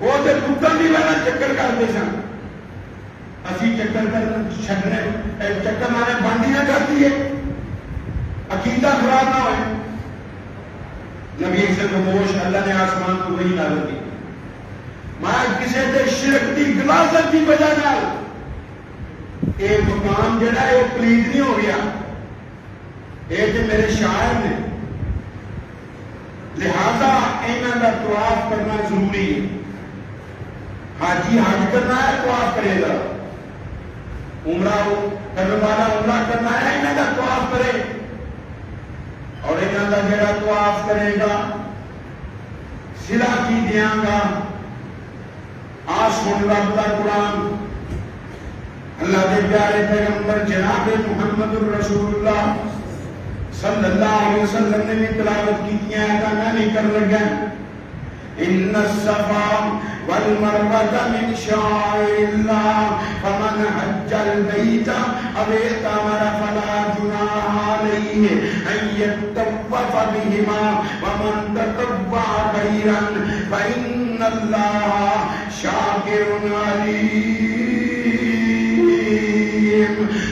[SPEAKER 1] وہ تے بتاں دی وجہ چکر کرتے سن۔ اسی چکر چھڈنے چکر مارے بندی نہ کر دیے، عقیدہ خراب نہ ہوئے۔ نبی سے خاموش، اللہ نے آسمان کو وہی نازل کی، میں کسی دے شرک دی غلاظت کی وجہ نال یہ مقام جڑا ہے وہ پلید نہیں ہو گیا، یہ تو میرے شاعر نے، لہذا انہاں دا طواف کرنا ضروری ہے۔ حاجی حج کرنا ہے طواف کرے گا، عمرہ کرنے والا عمرہ کرنا ہے انہاں دا طواف کرے، اور انہاں دا جڑا طواف کرے گا صلہ کی دیاں گا۔ سن رب دا قرآن، اللہ دے پیارے پیغمبر جناب محمد الرسول اللہ صلی اللہ علیہ وسلم نے بھی تلاوت کی آیتاں میں نہیں کر لگا ان الصفا والمروة من شعائر الله فمن حج البيت او اعتمر فلا جناح عليه ان يطوف بهما ومن تطوع خيرا فإن الله شاكر عليم.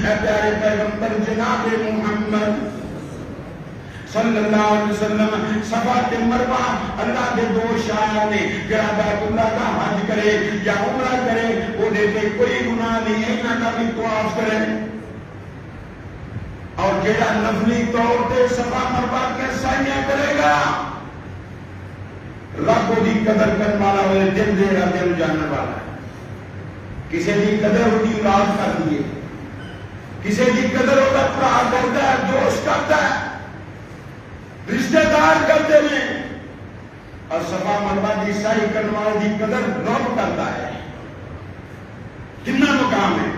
[SPEAKER 1] اے پیارے پیغمبر جناب محمد صلی اللہ علیہ وسلم صفا تے مروہ اللہ دے دو شاعر نے جڑا بیت اللہ کا حج کرے یا عمرہ کرے وہ دے تے کوئی گناہ نہیں ہے نہ کبھی طواف کرے اور جڑا نفلی طور تے صفا مروہ کے سائیاں کرے گا رب دی قدر کرنے والا ہوئے دل دے رہا دل جاننے والا ہے. کسی دی قدر ہوتی اولاد کر دیے کسی دی قدر ہوتا پرا کرتا ہے دوست کرتا ہے رشتہ دار کرتے ہیں اور صفا مروہ کی سائی کرنے والے کی قدر رب کرتا ہے. کتنا مقام ہے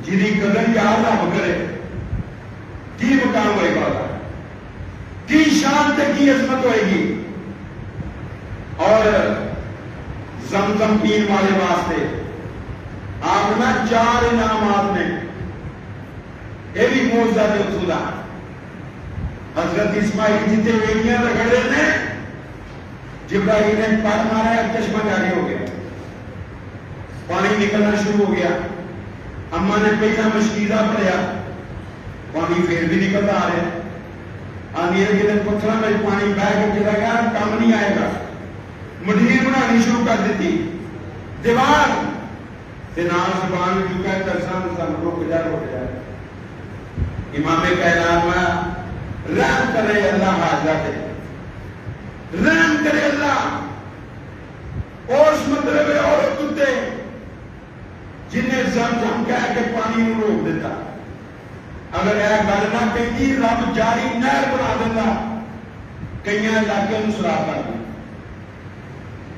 [SPEAKER 1] جی قدر یا رب کرے کی مقام ہوئے گا کی شان تے کی عظمت ہوئے گی. اور زمزم پین والے واسطے آپ نے 4 انعامات نے یہ بھی موجزہ دے اتھولا حضرت اسماعیل جیتے ویلیاں رگڑے نے جبرائیل نے پار مارا ہے چشمہ جاری ہو گیا پانی نکلنا شروع ہو گیا. اماں نے پہلا مشکیزہ پڑیا پانی پھر بھی نکلتا آ رہا ہے آنی ہے کہ پتھرہ میں پانی بہ کے چلا گیا کام نہیں آئے گا مدیر بنانی شروع کر دیتی دیوار نام زبان جو کہتا سن رک جائے. امام کائنات میں رحم کرے اللہ حاجت رحم کرے اللہ اس مطلب عورت تے جنہیں زمزم کہہ کے پانی نو روک دیتا. اگر یہ گل نہ کہتی رب جاری نہر بنا دیتا کئی علاقے میں سراب کر دیا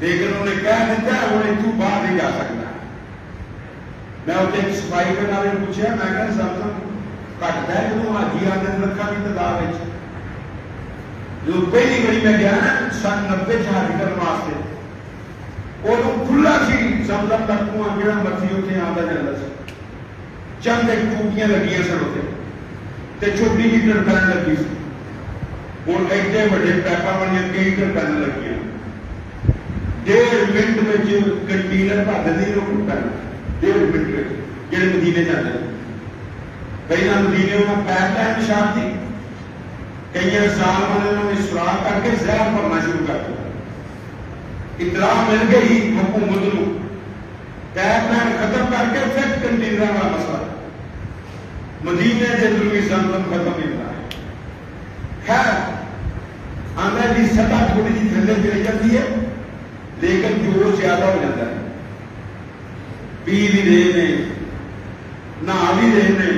[SPEAKER 1] لیکن انہوں نے کہہ دیتا ہے انہیں تو باہر نہیں جا سکتا. میں اسے ایک صفائی کرنے والے نے پوچھا میں کہا زمزم کٹتا ہے جدوں حاجی آدھے رکھا کی تعداد جو پہلی بڑی میں گیا نا سن 90 حج کرنے واسطے وہ کھلا سی زمزم کا کنواں جڑا مرضی اتنے آتا جاتا سی چند ایک ٹوٹیاں لگیاں سن اتنے تے چھوٹی میٹر پین لگی سی ہوں ایڈے بڑے پیپا بنیا کئی میٹر پین لگیاں 1.5 منٹ میں کنٹینر بھر دیں لوگ پین 1.5 منٹ میں جڑے مدینے جاتے ہیں پہلا مدینے میں پیر پین نشان تھی کئی سال والے انہوں نے سراغ کر کے زہر بھرنا شروع کر دیا. اطلاع مل گئی حکومت کو پیر پین ختم کر کے پھر کنٹینر کا مسئلہ مدینے کے اندر بھی زمزم ختم نہیں ہوا ہے. خیر آنے کی سطح تھوڑی جی تھلے چلی جاتی ہے لیکن جوش زیادہ ہو جاتا ہے. پی بھی رہے ہیں نہا بھی رہے ہیں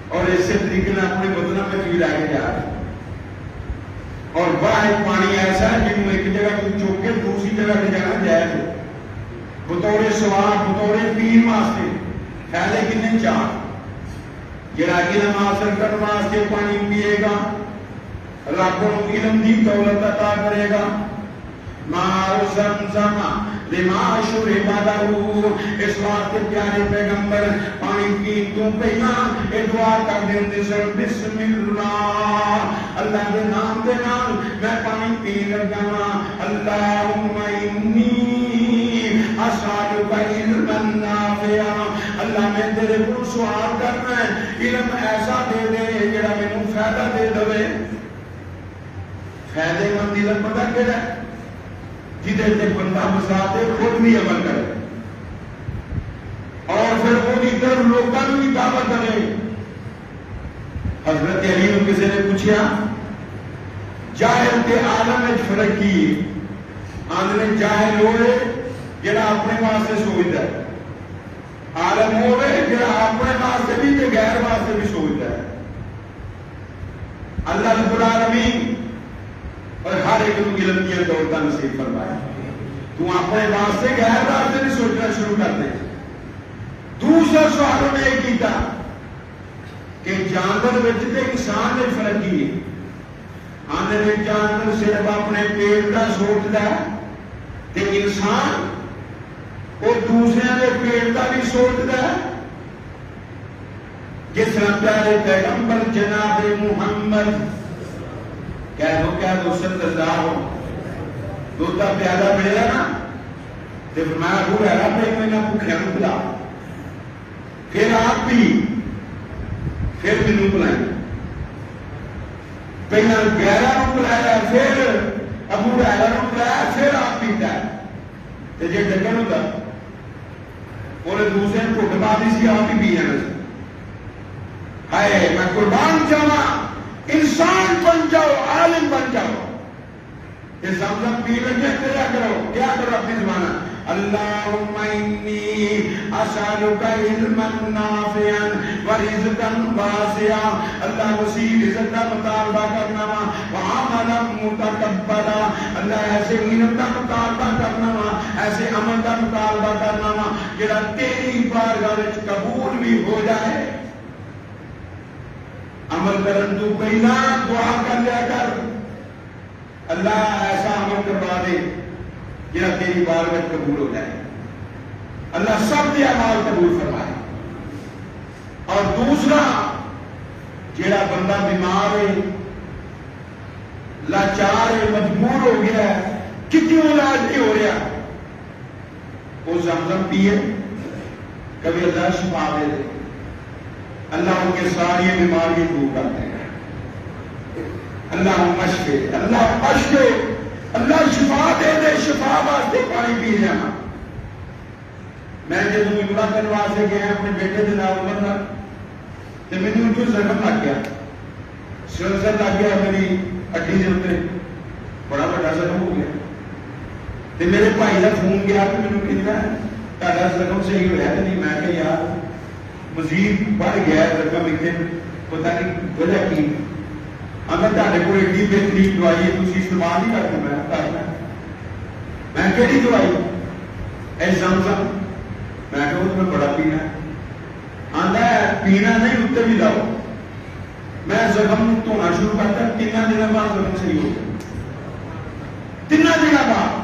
[SPEAKER 1] اور اسی طریقے سے اپنے بدنوں میں بھی لے کے جا رہے ہیں. اور بڑا ایک پانی ایسا ہے جن میں ایک جگہ کو چوک کے دوسری جگہ لے جانا جائز ہے بطور سواب بطور پین واسطے پھیلے کہ نہیں چاہ جڑا علم حاصل کرنے واسطے پانی پیے گا رب کو علم دی دولت عطا کرے گا. ماء زمزم لما شرب له اس واسطے پیارے پیغمبر پانی پین تو پہلا یہ دعا کر دیندے سن بسم اللہ اللہ کے نام دے نال میں پانی پین لگا ہاں اللہم انی اسالک علما نافعا اللہ میں تیرے کو سوال کرنا ہے علم ایسا دے دے جڑا مینوں فائدہ دے دے. فائدے مند علم پتہ کیڑا ہے جدھر تے بندہ مساتے خود بھی عمل کرے اور پھر وہ ادھر لوگوں کو بھی دعوت کرے. حضرت علی نے کسی نے پوچھا جاہل کے عالم میں فرق کی آدھے جاہل ہوئے جڑا اپنے واسطے سوچتا ہے عالم ہوئے جڑا اپنے واسطے بھی تے غیر واسطے بھی سوچتا ہے. اللہ رب العالمین اور ہر ایک کو علم کی دولت نصیب فرمائے. تو اپنے واسطے غیر واسطے بھی سوچنا شروع کر دے. دوسرا سوال نے یہ کیتا کہ جانور وچ تے انسان میں فرق کی ہے. آنے میں جانور صرف اپنے پیٹ کا سوچتا ہے تے انسان وہ دوسرے کے پیٹ کا بھی سوچتا ہے. جس طرح پیارے پیغمبر جناب محمد کہہ دو صلی اللہ ہو دودھ کا پیالہ ملے گا نا تو فرمایا ابو ہریرہ پہ میں نہ بھوکھے نوں پلا پھر آپ بھی پھر مینوں پلائیں پہلے غیراں نوں پلایا پھر ابو ہریرہ نوں پلایا پھر آپ پیتا ہے تے جے ڈگن ہوندا انہیں دوسرے کو ڈبا دی سی آپ ہی پی جانا سی. ہائے میں قربان جاواں انسان بن جاؤ عالم بن جاؤ. یہ زمزم پی لگے کیا کرو اپنی زبان اللہم انی اسالک علما نافعا ورزقا واسعا. اللہ وسیع رزق کا مطالبہ کرنا وا وعملا متقبلا. اللہ ایسے علم کا مطالبہ کرنا وا ایسے عمل کا مطالبہ کرنا وا جڑا تیری بارگاہ وچ قبول بھی ہو جائے. عمل کرن تو پہلا دعا کر لیا کر اللہ ایسا عمل کروا دے جہاں تیری بارگاہ قبول ہو جائے. اللہ سب کے اعمال قبول فرمائے. اور دوسرا جہاں بندہ بیمار ہے لاچار ہے مجبور ہو گیا ہے کتنی علاج نہیں ہو رہا وہ زمزم پیے کبھی اللہ شفا دے دے. اللہ ان کے ساری بیماریاں دور کرتے ہیں. اللہ مشفے اللہ مشفے اللہ شفا دے دے. شفا واسطے پانی پی رہا. میں جب عمرہ کرنے واسطے گیا اپنے بیٹے کے نام عمر تو مجھے ان کو زخم لگ گیا سلسل لگ گیا میری ہڈی کے اتنے بڑا بڑا زخم ہو گیا. تو میرے بھائی کا فون گیا تو مجھے کہنا تھوڑا زخم صحیح ہوا کہ نہیں. میں کہ یار مزید بڑھ گیا زخم اتنے پتہ نہیں وجہ کی. اگر تھوڑے کو ایڈی بہترین دوائی ہے تھی استعمال نہیں کرتے میں کرنا میں کہڑی دوائی اے زمزم میں کہ اس میں بڑا پینا آتا ہے پینا نہیں اتنے بھی لاؤ. میں زخم دھونا شروع کرتا 3 دن بعد زخم صحیح ہو گیا. 3 دن بعد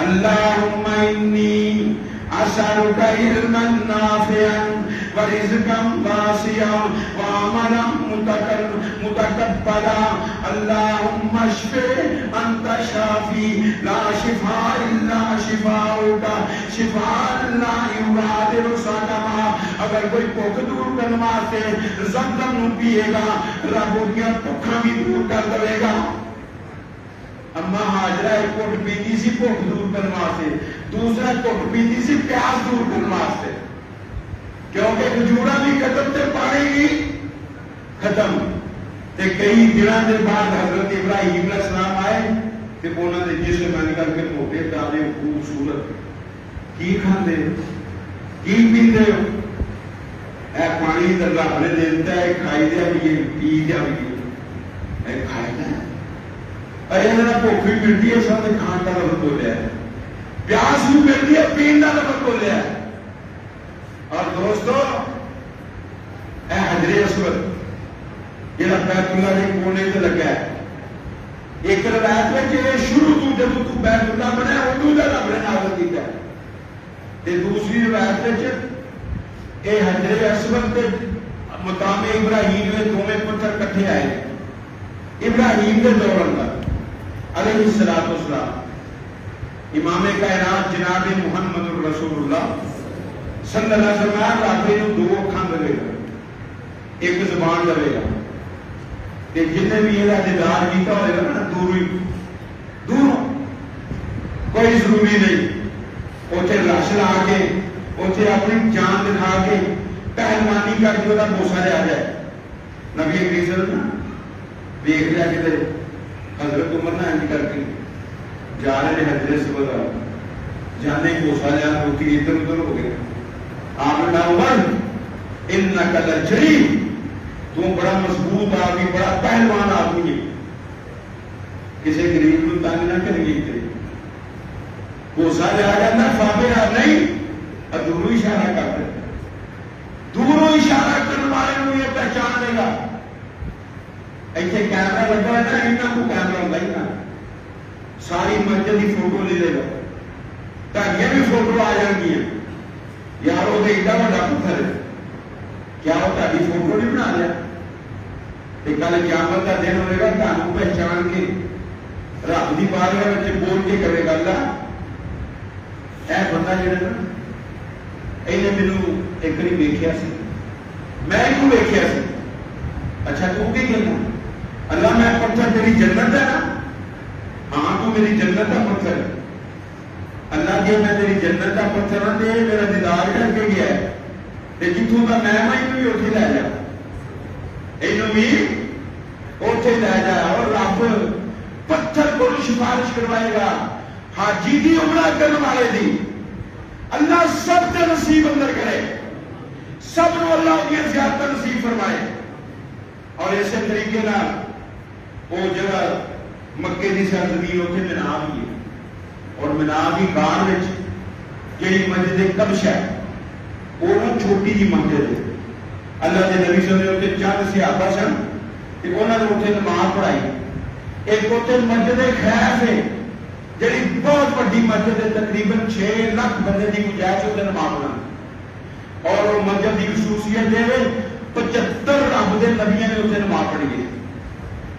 [SPEAKER 1] اللہم انی اسالک علما نافعا ورزقا واسعا وعملا متقبلا. اللہم اشف انت شافی لا شفاء الا شفاؤک شفاء لا یغادر سقما. اگر کوئی بھوک دور کرنے واسطے زمزم نوں پیے گا رب اُنہاں بھوکاں بھی دور کر دے گا. اما حاجرہ ایک گھٹ پیتی سی بھوک دور کرنے واسطے دوسرا گھٹ پیتی سی پیاس دور کرنے واسطے کیونکہ کھجورا بھی ختم تے پانی بھی ختم. تے کئی دنوں کے بعد حضرت ابراہیم علیہ السلام آئے تے انہوں نے جسم نکل کے موٹے تازے خوبصورت کی کھاندے کی پیندے ہو اے پانی تے رب نے دے دتا ہے کھائی دیا بھی پی دیا بھی اے کھائی دیا بھوک بھی ملتی ہے ساتھ کھان کا لفظ بولیا ہے پیاس بھی ملتی ہے پین کا لفظ بولیا ہے. اور دوستو اے حجر اسود جہاں بیت اللہ کے کونے سے لگا ہے ایک روایت میں کہ شروع تو جب تو بیت اللہ بنے ادو کا رب نے نازل کیا ہے. دوسری روایت میں اے حجر اسود کے مقام ابراہیم میں دونوں پتھر کٹھے آئے ابراہیم کے دوران کا علیہ الصلوۃ والسلام. امام کائنات جناب محمد رسول اللہ صلی اللہ علیہ وسلم رابطے نو 2 اکھاں دے گا ایک زبان دے گا کہ جتنے بھی یہ دیدار کیتا ہوئے گا نا دور کوئی ضروری نہیں اوتھے لاش لا کے اوتھے اپنی جان دکھا کے پہلوانی کر کے وہ بوسا لے آ جائے. نبی کریم صلی اللہ علیہ وسلم دیکھ لیا کہ حضرت عمر نے انج کر کے جا رہے ہیں حضرت سے بتا جانے بوسا لیا ہوتی ادھر ادھر ہو گئے. آپ نے کہا عمر انک لجری تو بڑا مضبوط آدمی بڑا پہلوان آدمی ہے کسی غریب کو تنگ نہ کریں گے. بوسا لیا جاتا فابے نہیں ادھورو اشارہ کرتے دوروں اشارہ کرنے والے کو یہ پہچان لے گا. ایتھے کیمرہ لگا ہے نا, انہاں کو کیمرہ ہوتا ہی نا, ساری مسجد کی فوٹو لے لے گا, تاکہ بھی فوٹو آ جان گیا. یار وہ ایڈا بڑا پتھر ہے, کیا وہ تاری فوٹو نہیں بنا لیا؟ کل قیامت کا دن ہوئے گا, تمہیں پہچان کے رب کی بارگاہ میں بول کے کرے گا اللہ اے بندہ جڑا نا انہیں مینوں ایک بار ویکھیا سی, میں کیوں ویکھیا سی؟ اچھا تو کی کہنا اللہ میں پتھر تیری جنت ہے نا؟ ہاں تو میری جنت کا پتھر ہے. اللہ جی میں تیری جنت کا پتھر ہوں تو میرا دیدار کر کے گیا ہے, جتوں کا میں بھی اتنے لے جا, یہ بھی اتنے لے جا. اور رب پتھر کو سفارش کروائے گا حاجی کی عمرہ کرنے والے دی. اللہ سب کے نصیب اندر کرے, سب کو اللہ کی زیادہ نصیب فرمائے. اور اسی طریقے وہ جگہ مکے کی سرزمین اتنے مینا بھی ہے, اور مینا کی غار میں جی مسجد قبش ہے وہ چھوٹی جی مسجد ہے. اللہ کے نبی صلی اللہ علیہ وسلم چند صحابہ سن, انہوں نے اتنے نماز پڑھائی. ایک اتنے مسجد خیف ہے جی بہت بڑی مسجد ہے, تقریباً 6 لاکھ بندے کی گنجائش اتنے نماز پڑھائی. اور وہ مسجد کی خصوصیت ہے 75 رب کے نبیوں نے اتنے نماز پڑھی ہے,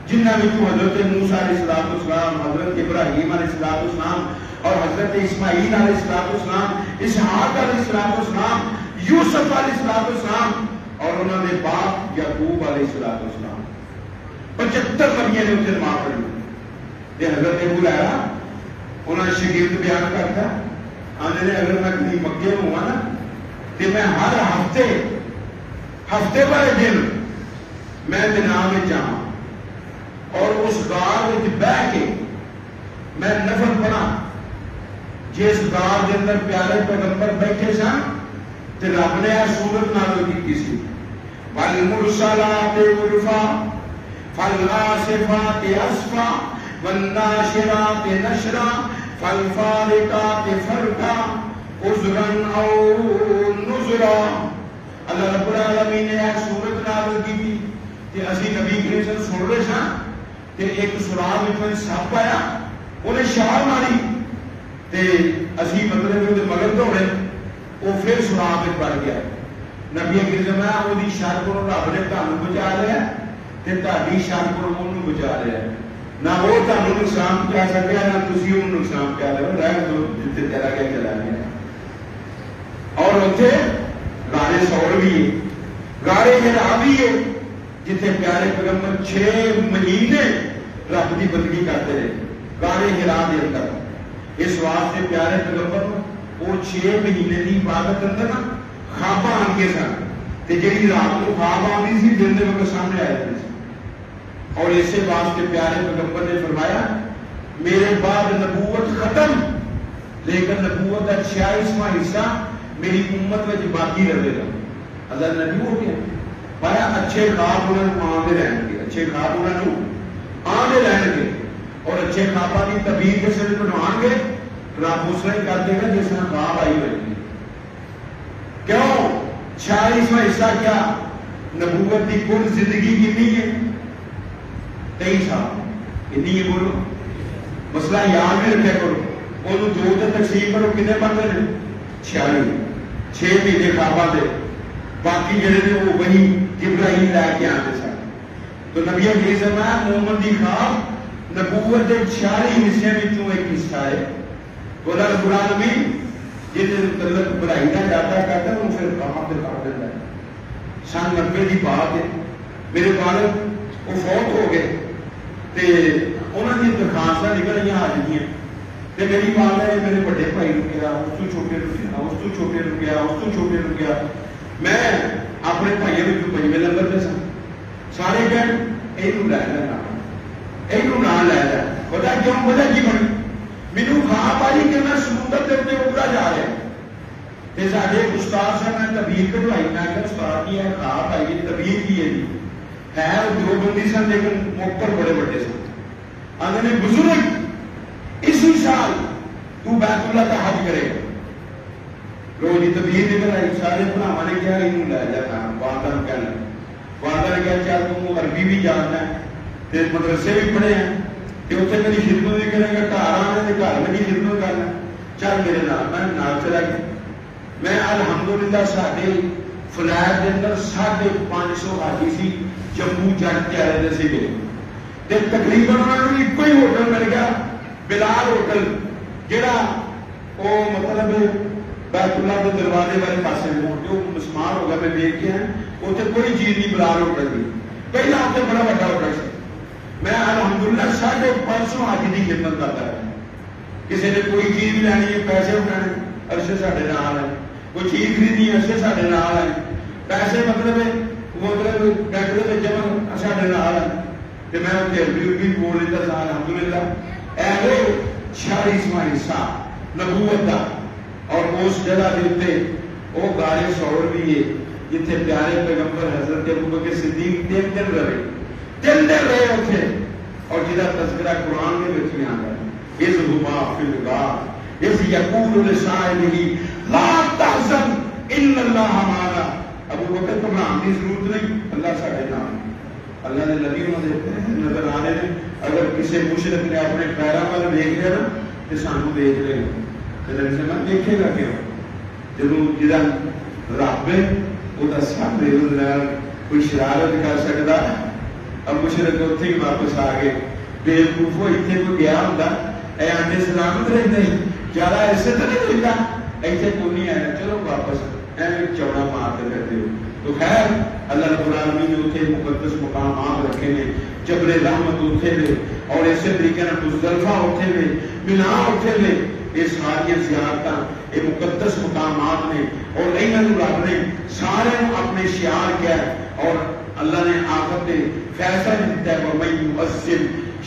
[SPEAKER 1] جنہوں نے حضرت موسیٰ علیہ السلام, حضرت ابراہیم علیہ السلام اور حضرت اسماعیل علیہ السلام, اسحاق علیہ السلام, یوسف علیہ السلام اور انہوں نے باپ یعقوب علیہ السلام 75 نبیوں نے اتنے نماز پڑھی. یہ حضرت ابو ہریرہ انہوں نے شگرد بیان کرتا آنے نے اگر میں کہیں مکے میں ہوا نا تو میں ہر ہفتے والے دن میں مینا میں جاؤں اور اس غار میں بہ کے میں نفل پڑھا. جس غار کے اندر پیارے پیغمبر بیٹھے سن تو رب نے یہ سورت نازل کی سی, والمرسلات عرفا فالعاصفات عصفا والناشرات نشرا فالفارقات فرقا عذرا او نذرا. اللہ رب العالمین نے یہ سورت نازل کی تھی کہ اسی نبی کریم صلی اللہ علیہ وسلم سن رہے سن کہ ایک سراغ میں سپ آیا, انہیں چھال ماری تے اسی مطلب مگر دوڑے, وہ پھر سراغ میں بڑھ گیا. نبی کریم نے وہ شر کو رب نے تمہیں بچا لیا تے تہاڈی شر کو انہوں بچا لیا. نہ وہ تمہیں نقصان پہنچا سکیا نہ تسی انہوں نقصان پہنچا لیا, رہ دو جتنے تیرا کیا چلا گیا. اور اتنے غار سور بھی ہے, غار ہرا بھی ہے جتنے پیارے پیغمبر 6 مہینے رب کی بندگی کرتے رہے. غار ہرا کے اندر اس واسطے پیارے پیغمبر وہ 6 مہینے کی عبادت اندر نا خواب آن کے سن, تے جی رات کو خواب آتی سی دن کے وقت سامنے آ جاتی سی. اور اسی واسطے پیارے پیغمبر نے فرمایا میرے بعد نبوت ختم, لیکن نبوت کا 46واں حصہ میری امت میں باقی رہے گا. اللہ نبی ہو گیا پایا اچھے خواب انہوں نے آتے رہن گے, اچھے خواب انہوں نے آتے رہن گے, اور اچھے خوابوں کی تعبیر کے سر بنوان گے رب اس طرح کر دے گا جس طرح خواب آئی ہوئی. کیوں 46واں حصہ کیا نبوت کی کل زندگی کتنی ہے 23 سال. کتنی ہے بولو, مسئلہ یاد میں رکھا کرو, انہوں 2 سے تقسیم کرو کتنے بنتے ہیں 46. 6 مہینے خوابہ دے, باقی جڑے نے وہ وہی جبرائیل لے کے آتے سن. تو نبی کریم صلی اللہ علیہ وسلم محمد دی خواب نبوت کے 46 حصے میں ایک حصہ ہے. تو اللہ رب العالمین جن متعلق برائی نہ جاتا کرتا ہے وہ پھر کہاں پہ کر دیتا ہے. سن 90 کی بات ہے, میرے والد وہ فوت ہو گئے تے انہوں نے درخواست نکل رہی حاجیاں تے میری والدہ نے میرے بڑے بھائی نے کیا, اس تو چھوٹے نے کیا, اس تو چھوٹے نے کیا, اس تو چھوٹے نے کیا. میں اپنے بھائیوں میں 5ویں نمبر پہ سن. سارے کہن یہ لے لینا, یہ نہ لے لے. پتا کیوں, پتا کی بنی مینو خواب آئی کہ میں سمندر کے اتنے اترا جا رہا تے سارے استاد سے میں تبیر کٹوائی. میں کہ استاد کی ہے خواب آئی تبیر کی ہے جی ہے وہ 2 بندی سن لیکن موکر بڑے بڑے سن. آدھے نے بزرگ اسی سال تو بیت اللہ کا حج کرے گا. روز کی تبدیل نکل آئی. سارے بھراواں نے کہا یہ لے جا کر والدہ نے کہنا والدہ نے کہا چل تم عربی بھی جاننا ہے تے مدرسے بھی پڑھے ہیں کہ اتنے میری خدمت بھی کرے گا گھر آنے کے گھر میری خدمت کرنا چل میرے نال. میں نال چلا گیا. میں الحمدللہ ساڈے فلیٹ کے اندر 550 حاجی سی جموں چڑھ کے آئے دے سیگے تے تقریباً انہوں نے ایک ہی ہوٹل مل گیا بلال ہوٹل جہاں وہ مطلب بیت اللہ کے دروازے والے پاسے جو مسلمان ہو گیا میں دیکھ کے اتنے کوئی چیز نہیں بلال ہوٹل کی پہلا اتنے بڑا بڑا ہوٹل سے. میں الحمدللہ 550 حاجی کی خدمت کرتا ہے. کسی نے کوئی چیز بھی لینی ہے پیسے اٹھانے عرصے ساڈے نال ہے کوئی چیز خریدنی ہے عرصے ساڈے نال ہے پیسے مطلب بینک کے جمع ساڈے نال ہے تے میں اتنے بھی بول لیتا تھا الحمدللہ. ایوے شاہی اسماعیل صاحب نبوت کا اور اس جگہ کے اتنے وہ گارے سور بھی ہے جتنے پیارے پیغمبر حضرت ابوبکر صدیق 3 دن رہے اتنے اور جہاں تذکرہ قرآن کے وچ بھی آتا ہے اس ہما فی الغار اس یقول لصاحبہ لا تحزن ان اللہ معنا. ابوبکر کو گھبرانے کی ضرورت نہیں اللہ ساڈے نال. اللہ نے نبی انہوں نے نظر آنے نے اگر کسی مشرک نے اپنے پیروں وال دیکھ لیا نا تو سانو دیکھ لے نبی سے میں دیکھے گا کیوں جب جہاں رب ہے وہ سارے کوئی شرارت کر سکتا. اب مشرک اتنے ہی واپس آ گئے بےوقوف ہو اتنے کوئی گیا ہوں اے آنے سلامت رہتے زیادہ ایسے تو نہیں رہتا ایسے کوئی نہیں آیا چلو واپس ایویں چوڑا مارتے رہتے ہو. تو خیر اللہ رب العالمین نے اتنے مقدس مقامات رکھے ہیں جبل رحمت اتنے نے اور اسی طریقے مزدلفہ اتنے نے مینا اتنے نے. یہ ساری زیارت یہ مقدس مقامات نے اور انہوں رب نے سارے اپنے شعار کیا اور اللہ نے آخر نے فیصلہ دیتا ہے وَمَن يُعَظِّمْ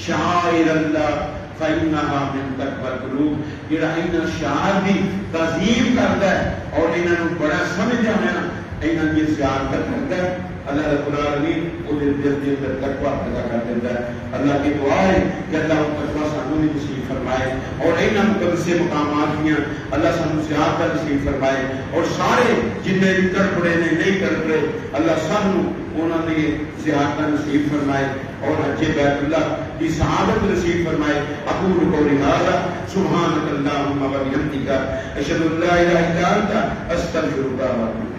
[SPEAKER 1] شَعَائِرَ اللَّهِ فَإِنَّهَا مِن تَقْوَى الْقُلُوبِ. جڑا ان شعار دی تعظیم کرتا ہے اور انہوں بڑا سمجھا ہے انہوں کی زیارت کرتا ہے اللہ رب العالمین وہ دل کے اندر تقویٰ پیدا کر دیتا ہے. اللہ کی دعا ہے کہ اللہ وہ تقویٰ سانوں نے نصیب فرمائے اور انہوں مقدس مقامات دیا اللہ سانوں زیادہ نصیب فرمائے اور سارے جنہیں بھی تڑپڑے نے نہیں تڑپڑے اللہ سانوں انہوں نے زیادہ نصیب فرمائے اور حج بیت اللہ کی سعادت نصیب فرمائے. اقول قولی ھذا سبحانک اللہم و بحمدک اشہد ان لا الہ الا انت استغفرک و اتوب